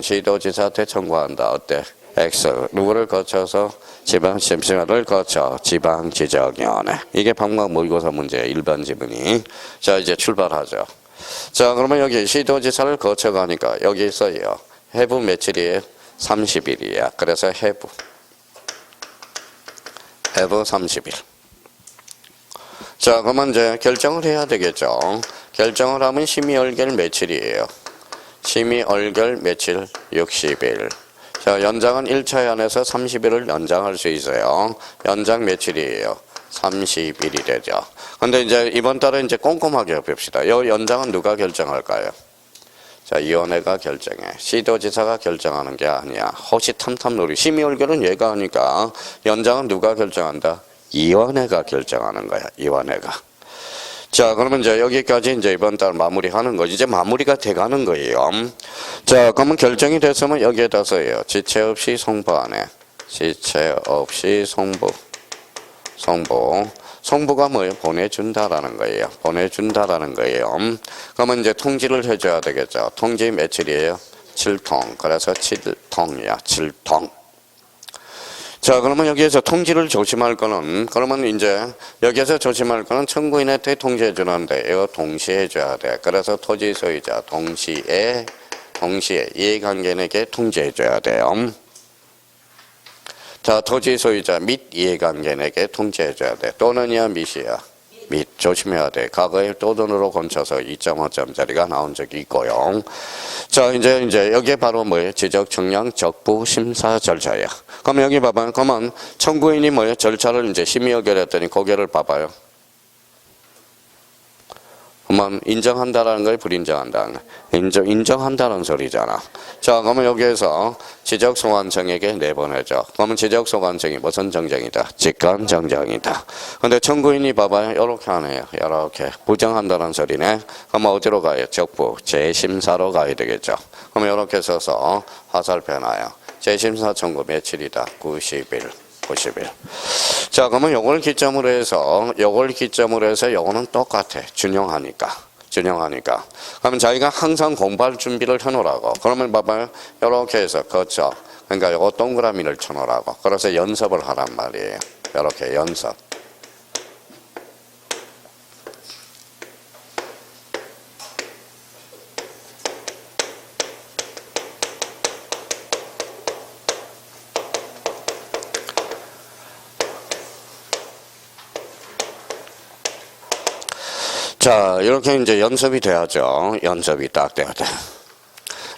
시도지사한테 청구한다. 어때? X. 누구를 거쳐서? 지방심사를 거쳐. 지방지적위원회. 이게 방문각 모의고사 문제 1번 지문이. 자, 이제 출발하죠. 자, 그러면 여기 시도지사를 거쳐가니까 여기 있어요. 해부 며칠이에요? 30일이야. 그래서 해부 30일. 자, 그러면 이제 결정을 해야 되겠죠. 결정을 하면 심의 얼결 며칠이에요? 심의 얼결 며칠? 60일. 자, 연장은 1차에 한해서 30일을 연장할 수 있어요. 연장 며칠이에요? 30일이 되죠. 근데 이제 이번 달에 이제 꼼꼼하게 봅시다. 이 연장은 누가 결정할까요? 자, 위원회가 결정해. 시도지사가 결정하는 게 아니야. 호시탐탐 놀이. 심의 얼결은 얘가 하니까 연장은 누가 결정한다? 위원회가 결정하는 거야. 위원회가. 자, 그러면 이제 여기까지 이제 이번 달 마무리하는 거. 이제 마무리가 돼가는 거예요. 자, 그러면 결정이 됐으면 여기에다 써요. 지체 없이 송부하네. 지체 없이 송부. 송부가 뭐예요? 보내준다라는 거예요. 그러면 이제 통지를 해줘야 되겠죠. 통지 며칠이에요? 7통. 그래서 7통이야. 7통. 자, 그러면 여기에서 통지를 조심할 거는, 그러면 이제 여기에서 조심할 거는 청구인한테 통지해 주는데, 이거 동시에 해줘야 돼. 그래서 토지 소유자 동시에 이해관계인에게 통지해 줘야 돼요. 자, 토지 소유자 및 이해관계인에게 통지해줘야 돼. 또는이야, 밋이야? 및. 조심해야 돼. 과거에 또 돈으로 건쳐서 2.5점짜리가 나온 적이 있고요. 자, 이제 여기에 바로 뭐예요? 지적청량 적부심사 절차야. 그럼 여기 봐봐요. 그러면 청구인이 뭐예요? 절차를 이제 심의 의결했더니 고개를 봐봐요. 그러면 인정한다라는 거예요? 불인정한다는 거예요? 인정한다는 소리잖아. 자, 그러면 여기에서 지적소관청에게 내보내죠. 그러면 지적소관청이 무슨 정정이다? 직권정정이다. 근데 청구인이 봐봐요. 요렇게 하네요. 요렇게. 부정한다는 소리네. 그러면 어디로 가요? 적부, 재심사로 가야 되겠죠. 그러면 요렇게 써서 화살표나요. 재심사 청구 며칠이다? 90일. 자, 그러면 요걸 기점으로 해서 요거는 똑같아. 준용하니까. 그러면 자기가 항상 공부할 준비를 해놓으라고. 그러면 봐봐요. 요렇게 해서 그렇죠. 그러니까 요거 동그라미를 쳐놓으라고. 그래서 연습을 하란 말이에요. 요렇게 연습. 자, 이렇게 이제 연습이 돼야죠. 연습이 딱 돼야 돼.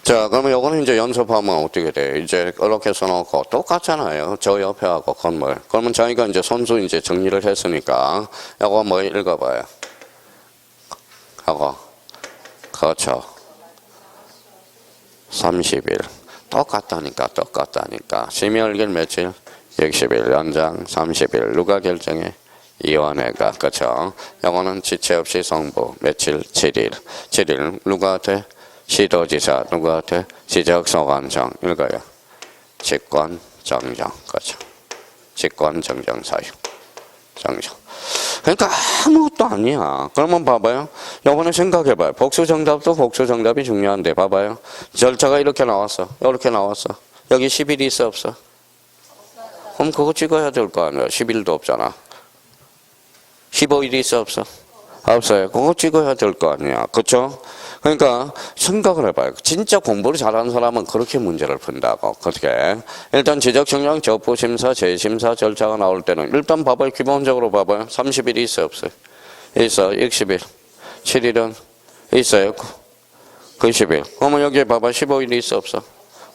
자, 그러면 요거는 이제 연습하면 어떻게 돼? 이제 이렇게 써놓고 똑같잖아요. 저 옆에 하고 건물. 그러면 저희가 이제 손수 이제 정리를 했으니까 요거 뭐 읽어봐요. 하고. 그렇죠. 30일. 똑같다니까. 심의월길 며칠? 60일. 연장 30일. 누가 결정해? 위원회가. 그렇죠. 요거는 지체 없이 성부. 며칠? 7일. 7일. 누구한테? 시도지사. 누구한테? 지적소관청. 읽어요. 직권정정. 그렇죠. 직권정정 사유. 정정. 그러니까 아무것도 아니야. 그러면 봐봐요. 이번에 생각해봐요. 복수정답도 복수정답이 중요한데 봐봐요. 절차가 이렇게 나왔어. 이렇게 나왔어. 여기 10일이 있어 없어? 그럼 그거 찍어야 될 거 아니야. 10일도 없잖아. 15일이 있어 없어? 없어요. 그거 찍어야 될 거 아니야. 그렇죠? 그러니까 생각을 해봐요. 진짜 공부를 잘하는 사람은 그렇게 문제를 푼다고. 어떻게? 일단 지적청량 적부심사 재심사 절차가 나올 때는 일단 봐봐요. 기본적으로 봐봐요. 30일이 있어 없어요? 있어. 60일. 7일은 있어요. 90일. 그러면 여기에 봐봐. 15일이 있어 없어?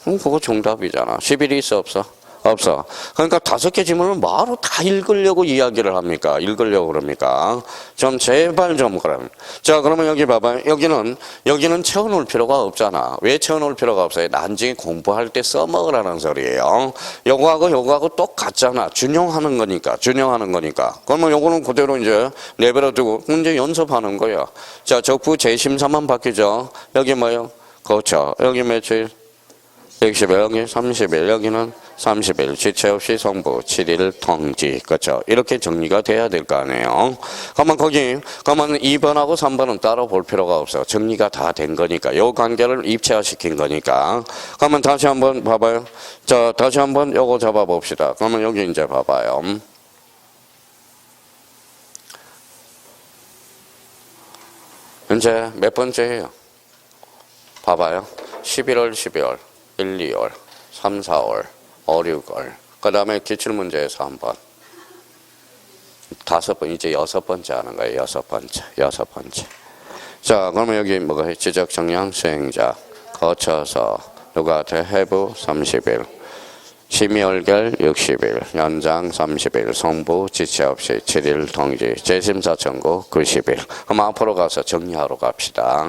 그럼 그거 정답이잖아. 10일이 있어 없어? 없어. 그러니까 5개 지문을 바로 다 읽으려고 이야기를 합니까? 읽으려고 그럽니까? 좀 제발 좀 그럼. 자, 그러면 여기 봐봐요. 여기는 채워놓을 필요가 없잖아. 왜 채워놓을 필요가 없어요? 나중에 공부할 때 써먹으라는 소리예요. 요거하고 똑같잖아. 준용하는 거니까. 그러면 요거는 그대로 이제 내버려 두고 문제 연습하는 거야. 자, 적부 재심사만 바뀌죠. 여기 뭐요? 그렇죠. 여기 며칠? 60일, 여기 30일, 여기는 30일, 지체 없이 성부, 7일 통지. 그렇죠. 이렇게 정리가 돼야 될 거 아니에요. 그러면 2번하고 3번은 따로 볼 필요가 없어. 정리가 다 된 거니까. 요 관계를 입체화시킨 거니까. 그러면 다시 한번 봐봐요. 자, 다시 한번 요거 잡아봅시다. 그러면 여기 이제 봐봐요. 이제 몇 번째예요? 봐봐요. 11월, 12월. 1, 2월, 3, 4월, 5, 6월. 그 다음에 기출문제에서 한 번. 5번, 이제 6번째 하는 거예요. 6번째. 자, 그러면 여기 뭐가 지적청량 수행자. 거쳐서 누구한테 해부 30일. 심의얼결 60일. 연장 30일. 성부 지체 없이 7일 통지. 재심사 청구 90일. 그럼 앞으로 가서 정리하러 갑시다.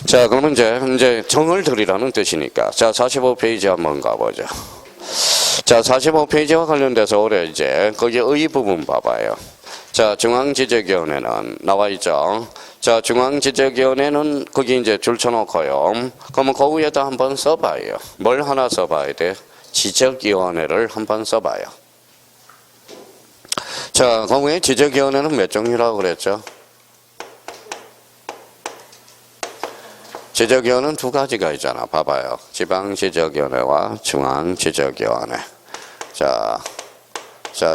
자, 그러면 이제 정을 들이라는 뜻이니까. 자, 45페이지 한번 가보죠. 자, 45페이지와 관련돼서 올해 이제 거기 의 부분 봐봐요. 자, 중앙지적위원회는 나와 있죠. 자, 중앙지적위원회는 거기 이제 줄쳐놓고요. 그러면 그 위에다 한번 써봐요. 뭘 하나 써봐야 돼? 지적위원회를 한번 써봐요. 자, 그 위에 지적위원회는 몇 종류라고 그랬죠? 지적위원회는 2가지가 있잖아. 봐봐요. 지방지적위원회와 중앙지적위원회. 자,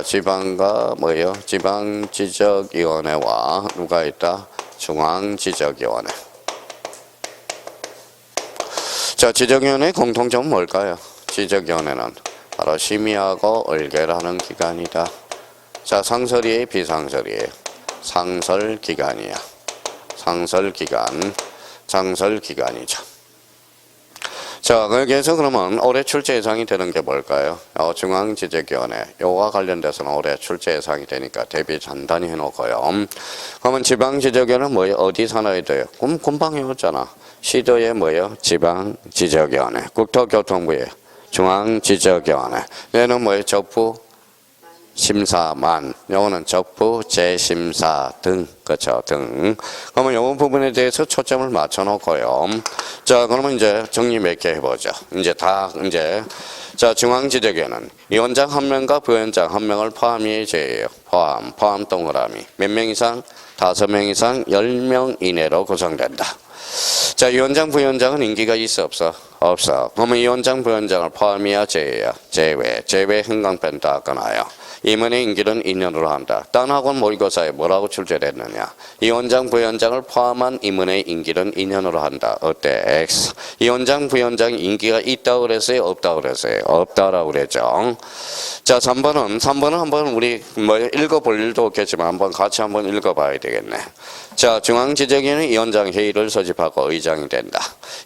지방과 뭐예요? 지방지적위원회와 누가 있다? 중앙지적위원회. 자, 지적위원회의 공통점은 뭘까요? 지적위원회는 바로 심의하고 의결하는 기관이다. 자, 상설이에요? 비상설이에요? 상설기관이야. 장설기관이죠. 자, 거기에서 그러면 올해 출제 예상이 되는 게 뭘까요? 중앙지적위원회. 요와 관련돼서는 올해 출제 예상이 되니까 대비 단단히 해놓고요. 그러면 지방지적위원회는 뭐예요? 어디 산하에 돼요? 그럼 금방 해왔잖아. 시도에 뭐예요? 지방지적위원회. 국토교통부에 중앙지적위원회. 얘는 뭐예요? 적부 심사만, 요거는 적부 재심사 등, 그렇죠, 등. 그러면 요 부분에 대해서 초점을 맞춰놓고요. 자, 그러면 이제 정리 몇 개 해보죠. 자, 중앙지적위원회는 위원장 1명과 부위원장 1명을 포함이 제예요. 포함 동그라미. 몇 명 이상? 5명 이상 10명 이내로 구성된다. 자, 위원장, 부위원장은 임기가 있어 없어? 없어. 그러면 위원장, 부위원장을 포함이야 제외야? 제외 행강편 다 끊어요. 임원의 임기는 2년으로 한다. 딴 학원 모의고사에 뭐라고 출제를 했느냐? 위원장, 부위원장을 포함한 임원의 임기는 2년으로 한다. 어때? X. 위원장, 부위원장 임기가 있다고 그랬어요? 없다고 그랬어요? 없다라고 그랬죠. 자, 3번은 한번 우리 읽어볼 일도 없겠지만 한번 같이 한번 읽어봐야 되겠네. 자, 중앙지적위원회 위원장 회의를 소집하고 의장이 된다.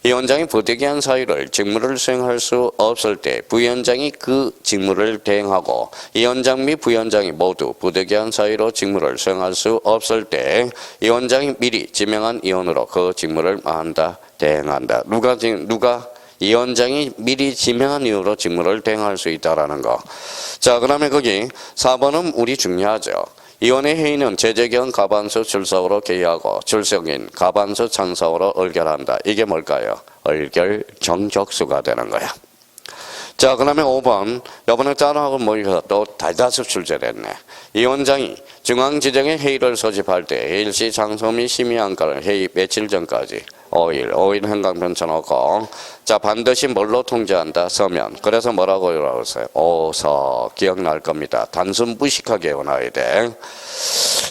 위원장이 부득이한 사유를 직무를 수행할 수 없을 때 부위원장이 그 직무를 대행하고 위원장 및 부위원장이 모두 부득이한 사유로 직무를 수행할 수 없을 때 위원장이 미리 지명한 위원으로 그 직무를 한다, 대행한다. 누가 위원장이 미리 지명한 이유로 직무를 대행할 수 있다라는 거. 자, 그다음에 거기 4번은 우리 중요하죠. 위원회 회의는 재재경 가반수 출석으로 개의하고 출석인 가반수 참석으로 의결한다. 이게 뭘까요? 의결 정적수가 되는 거야. 자, 그다음에 5번. 이번에 따라하고 모여서 또 대다수 출제됐네. 위원장이 중앙지정의 회의를 소집할 때 회의시 장소 및 심의안건을 회의 며칠 전까지 5일 행강편 쳐놓고 자, 반드시 뭘로 통제한다? 서면. 그래서 뭐라고 했어요? 오서. 기억날 겁니다. 단순 무식하게 외워놔야 돼.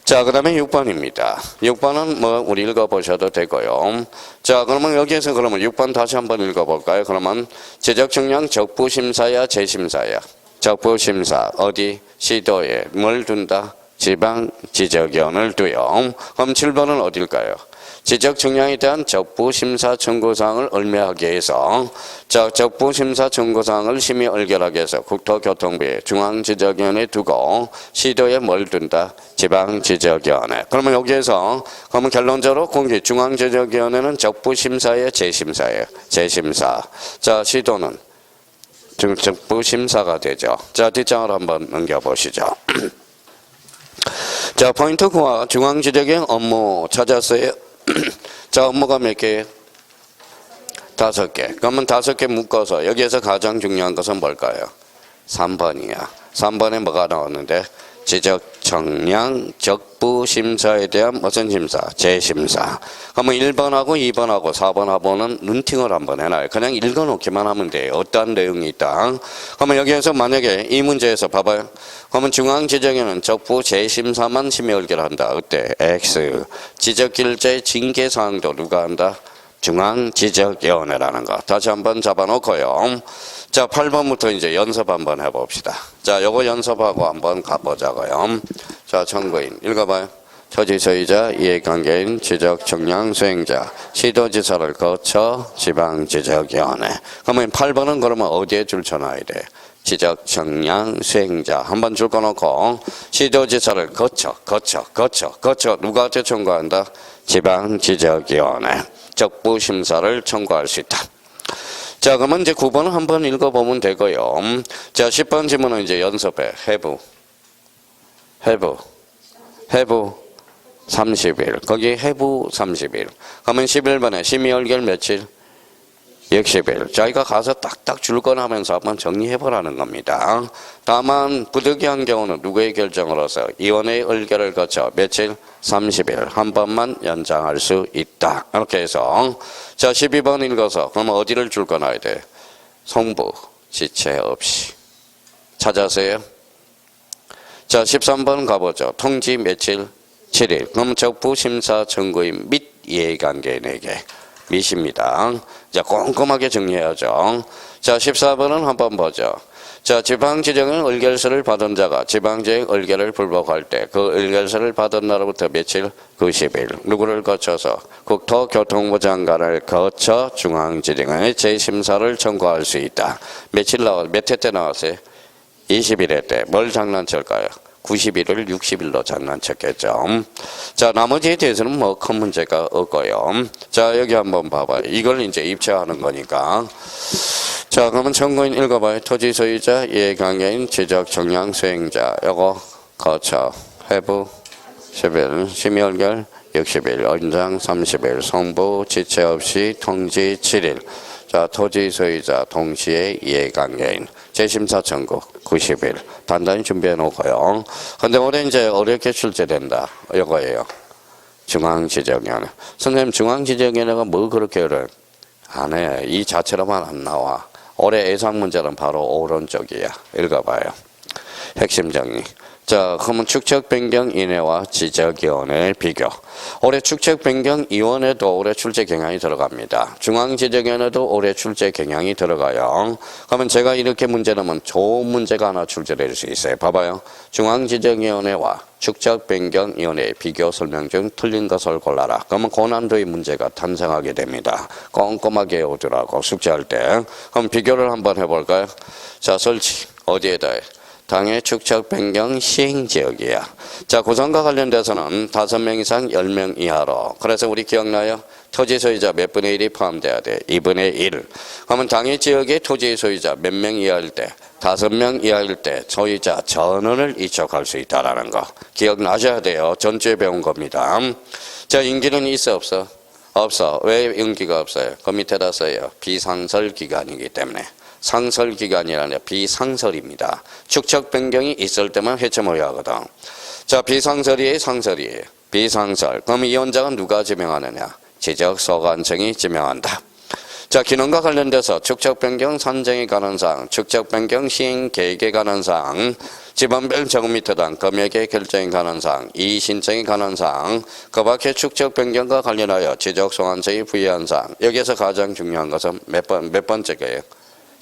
자, 그 다음에 6번입니다. 6번은 뭐 우리 읽어보셔도 되고요. 자, 그러면 여기에서 그러면 6번 다시 한번 읽어볼까요? 그러면 지적청량 적부심사야 재심사야? 적부심사 어디? 시도에 뭘 둔다? 지방지적위원을 두요. 그럼 7번은 어딜까요? 지적청량에 대한 적부심사 청구사항을 을매하기 위해서 적부심사 청구사항을 심의 의결하기 위해서 국토교통부에 중앙지적위원회에 두고 시도에 뭘 둔다? 지방지적위원회. 그러면 여기에서 그러면 결론적으로 공개 중앙지적위원회는 적부심사예요? 재심사예요? 재심사. 자, 시도는 적부심사가 되죠. 자, 뒷장을 한번 넘겨보시죠. 자, 포인트 9와 중앙지적위원 업무 찾았어요? 자, 업무가 몇 개예요? 5개. 그러면 5개 묶어서 여기에서 가장 중요한 것은 뭘까요? 3번이야. 3번에 뭐가 나왔는데? 지적청량 적부심사에 대한 무슨 심사? 재심사. 그러면 1번하고 2번하고 4번하고는 눈팅을 한번 해놔요. 그냥 읽어놓기만 하면 돼요. 어떠한 내용이 있다. 그러면 여기에서 만약에 이 문제에서 봐봐요. 그러면 중앙지적에는 적부 재심사만 심의 의결한다. 어때? X. 지적길자의 징계사항도 누가 한다? 중앙지적위원회라는 거. 다시 한번 잡아놓고요. 자, 8번부터 이제 연습 한번 해봅시다. 자, 요거 연습하고 한번 가보자고요. 자, 청구인 읽어봐요. 토지소유자, 이해관계인, 지적청량 수행자, 시도지사를 거쳐 지방지적위원회. 그러면 8번은 그러면 어디에 줄 쳐놔야 돼? 지적청량 수행자 한번 줄 거놓고 시도지사를 거쳐 누구한테 청구한다? 지방지적위원회. 적부심사를 청구할 수 있다. 자, 그러면 이제 9번은 한번 읽어보면 되고요. 자, 10번 질문은 이제 연습해. have 30일. 거기 have 30일. 그러면 11번에 심의 의결 며칠? 60일. 자기가 가서 딱딱 줄건하면서 한번 정리해보라는 겁니다. 다만 부득이한 경우는 누구의 결정으로서 위원회의 의결을 거쳐 며칠? 30일. 한 번만 연장할 수 있다. 이렇게 해서 자, 12번 읽어서 그러면 어디를 줄거놔야 돼? 송부 지체 없이. 찾았어요? 자, 13번 가보죠. 통지 며칠? 7일. 그럼 적부심사 청구인 및 이해관계인에게 밑입니다. 자, 꼼꼼하게 정리해야죠. 자, 14번은 한번 보죠. 자, 지방지정의 의결서를 받은 자가 지방지정 의결을 불복할 때 그 의결서를 받은 날로부터 며칠? 90일. 누구를 거쳐서? 국토교통부 장관을 거쳐 중앙지정의 재심사를 청구할 수 있다. 몇 회 때 나왔어요? 21회 때. 뭘 장난칠까요? 90일을 60일로 장난쳤겠죠. 자, 나머지에 대해서는 뭐 큰 문제가 없고요. 자, 여기 한번 봐봐요. 이걸 이제 입체하는 거니까. 자, 그러면 청구인 읽어봐요. 토지 소유자, 이해관계인, 지적청량 수행자. 요거 거쳐. have 10일, 심의 의결 60일, 연장 30일, 송부 지체 없이 통지 7일. 자, 토지 소유자 동시에 이해관계인. 재심사 청구 90일. 단단히 준비해 놓고요. 근데 올해 이제 어렵게 출제된다. 이거예요. 중앙지적위원회. 선생님, 중앙지적위원회가 뭐 그렇게 어려워요? 안 해. 이 자체로만 안 나와. 올해 예상 문제는 바로 오른쪽이야. 읽어봐요. 핵심 정리. 자, 그러면 축적 변경 이내와 지적 이원의 비교. 올해 축적 변경 이원에도 올해 출제 경향이 들어갑니다. 중앙 지적 이원에도 올해 출제 경향이 들어가요. 그러면 제가 이렇게 문제 내면 좋은 문제가 하나 출제될 수 있어요. 봐봐요. 중앙 지적 이원회와 축적 변경 이원의 비교 설명 중 틀린 것을 골라라. 그러면 고난도의 문제가 탄생하게 됩니다. 꼼꼼하게 외우더라고 숙제할 때. 그럼 비교를 한번 해볼까요? 자, 설치 어디에다 해? 당해 축적 변경 시행 지역이야. 자, 구성과 관련돼서는 5명 이상 10명 이하로. 그래서 우리 기억나요? 토지 소유자 몇 분의 1이 포함돼야 돼? 2분의 1. 그러면 당해 지역의 토지 소유자 몇 명 이하일 때? 5명 이하일 때 소유자 전원을 이촉할 수 있다라는 거. 기억나셔야 돼요. 전주에 배운 겁니다. 자, 임기는 있어 없어? 없어. 왜 임기가 없어요? 그 밑에다 써요. 비상설 기간이기 때문에. 상설 기간이 아니라 비상설입니다. 축적 변경이 있을 때만 회점을 하거든. 자, 비상설이에요, 상설이에요? 비상설. 그럼 이 원장은 누가 지명하느냐? 지적소관청이 지명한다. 자, 기능과 관련돼서 축적 변경 산정에 관한 사항, 축적 변경 시행 계획에 관한 사항, 지번별 적응 밑에단 금액의 결정에 관한 사항, 이의 신청에 관한 사항, 그 밖에 축적 변경과 관련하여 지적소관청이 부여한 사항. 여기에서 가장 중요한 것은 몇 번째게요?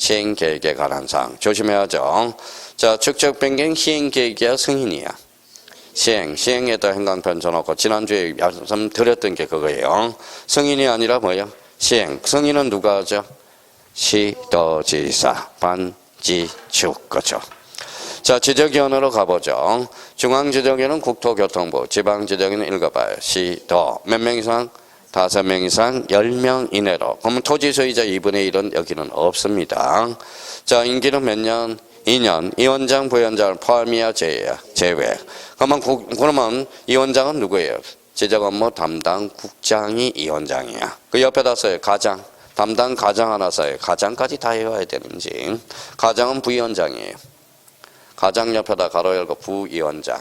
시행 계획에 관한 사항. 조심해야죠. 자, 축적 변경 시행 계획이야, 승인이야? 시행에다 행간편 줘놓고 지난주에 말씀드렸던 게 그거예요. 승인이 아니라 뭐예요? 시행. 승인은 누가 하죠? 시도지사, 반지축. 그렇죠. 자, 지적위원회로 가보죠. 중앙지적위원회는 국토교통부, 지방지적위원회는 읽어봐요. 시도. 몇 명 이상? 5명 이상 10명 이내로. 그러면 토지 소유자 2분의 1은 여기는 없습니다. 자, 임기는 몇 년? 2년. 이 원장, 부위원장을 포함이야, 제외야? 제외. 그러면 이 원장은 누구예요? 지적 업무 담당 국장이 이 원장이야. 그 옆에다 써요. 가장. 담당 가장 하나 써요. 가장까지 다 외워야 되는지. 가장은 부위원장이에요. 가장 옆에다 가로 열고 부위원장.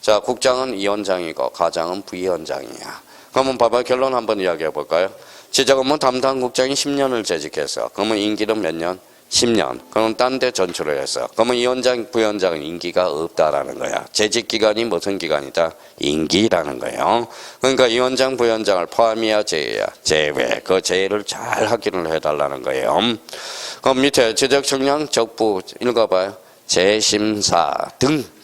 자, 국장은 이 원장이고 가장은 부위원장이야. 그러면 봐봐. 결론 한번 이야기해 볼까요? 지적 업무 담당 국장이 10년을 재직했어. 그러면 임기는 몇 년? 10년. 그럼 딴 데 전출을 했어. 그러면 이 원장, 부위원장은 임기가 없다라는 거야. 재직 기간이 무슨 기간이다? 임기라는 거예요. 그러니까 이 원장, 부위원장을 포함이야, 제외야? 제외. 그 제외를 잘 확인을 해달라는 거예요. 그럼 밑에 지적 청량 적부 읽어봐요. 재심사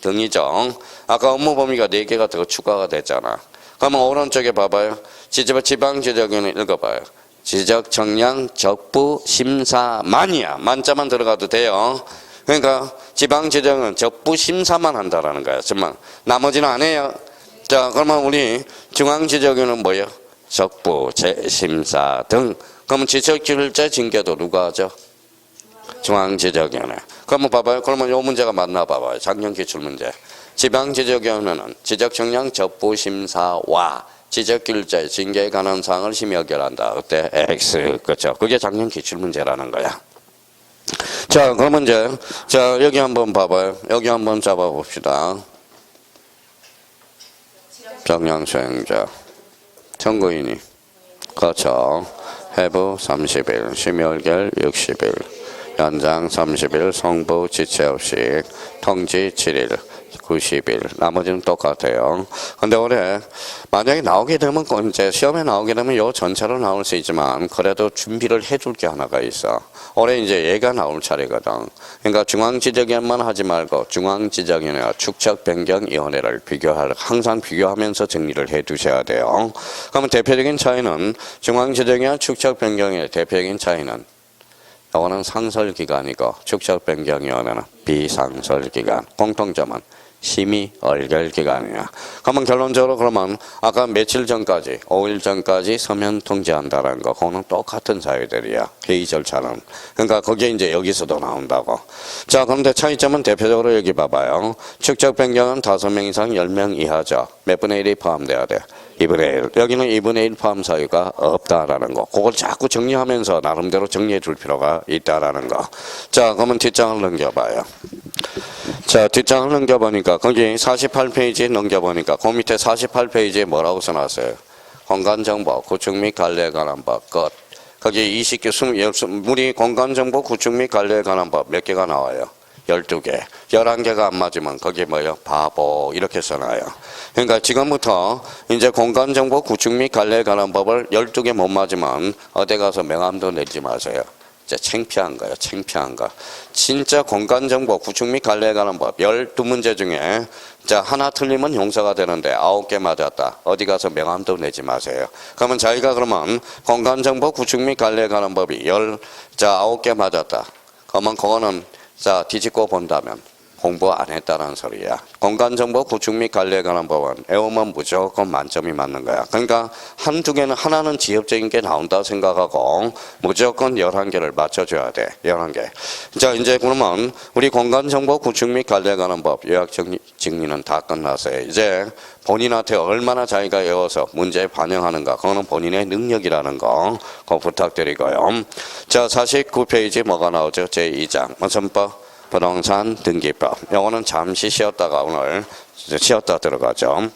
등이죠. 아까 업무 범위가 4개가 더 추가가 됐잖아. 그러면 오른쪽에 봐봐요. 지방지적위원회 읽어봐요. 지적 청량 적부 심사만이야. 만자만 들어가도 돼요. 그러니까 지방지적은 적부 심사만 한다라는 거야. 정말 나머지는 안 해요. 자, 그러면 우리 중앙지적위는 뭐예요? 적부, 재심사 등. 그러면 지적결제 징계도 누가 하죠? 중앙지적위원회. 그러면 봐봐요. 그러면 이 문제가 맞나 봐봐요. 작년 기출문제. 지방지적위원회는 지적청량 적부심사와 지적결제 징계에 관한 사항을 심의 의결한다. 어때? X. 그렇죠. 그게 작년 기출문제라는 거야. 자, 그러면 이제 자, 여기 한번 봐봐요. 여기 한번 잡아봅시다. 정량 수행자 청구인이 그렇죠. 해부 30일, 심의 의결 60일, 연장 30일, 성부 지체 없이 통지 7일, 90일. 나머지는 똑같아요. 근데 올해 만약에 나오게 되면 이제 시험에 나오게 되면 요 전체로 나올 수 있지만 그래도 준비를 해줄 게 하나가 있어. 올해 이제 얘가 나올 차례거든. 그러니까 중앙지적위원회만 하지 말고 중앙지적위원회와 축적변경위원회를 항상 비교하면서 정리를 해 두셔야 돼요. 그러면 대표적인 차이는 중앙지적위원회 축적변경의 대표적인 차이는 이거는 상설기관이고 축적변경위원회는 비상설기관. 공통점은 심의 의결 기간이야. 그러면 결론적으로 그러면 아까 며칠 전까지 5일 전까지 서면 통지한다는 거 그거는 똑같은 사유들이야. 회의 절차는. 그러니까 그게 이제 여기서도 나온다고. 자, 그런데 차이점은 대표적으로 여기 봐봐요. 축적 변경은 5명 이상 10명 이하죠. 몇 분의 1이 포함돼야 돼? 2분의 1. 여기는 2분의 1 포함 사유가 없다라는 거. 그걸 자꾸 정리하면서 나름대로 정리해 줄 필요가 있다라는 거. 자, 그러면 뒷장을 넘겨봐요. 자, 뒷장을 넘겨보니까 거기 48페이지 넘겨보니까 그 밑에 48페이지에 뭐라고 써놨어요? 공간정보, 구축 및 관리에 관한 법 끝. 거기 20개, 우리 공간정보, 구축 및 관리에 관한 법 몇 개가 나와요? 12개. 11개가 안 맞으면 거기에 뭐예요? 바보. 이렇게 써놔요. 그러니까 지금부터 이제 공간정보 구축 및 관리에 관한 법을 12개 못 맞으면 어디 가서 명함도 내지 마세요. 진짜 창피한 거예요. 창피한 거. 진짜 공간정보 구축 및 관리에 관한 법 12문제 중에 자 하나 틀리면 용서가 되는데 9개 맞았다. 어디 가서 명함도 내지 마세요. 그러면 자기가 그러면 공간정보 구축 및 관리에 관한 법이 9개 맞았다. 그러면 그거는 자 뒤집고 본다면 공부 안 했다는 소리야. 공간정보 구축 및 관리에 관한 법은 외우면 무조건 만점이 맞는 거야. 그러니까 한두 개는 하나는 지엽적인 게 나온다 생각하고 무조건 11개를 맞춰줘야 돼. 11개. 자 이제 그러면 우리 공간정보 구축 및 관리에 관한 법 요약 정리는 다 끝났어요. 이제 본인한테 얼마나 자기가 외워서 문제에 반영하는가 그거는 본인의 능력이라는 거 그거 부탁드리고요. 자 49페이지 뭐가 나오죠? 제2장 무슨 법? 부동산 등기법. 요거는 잠시 쉬었다가 오늘 쉬었다 들어가죠.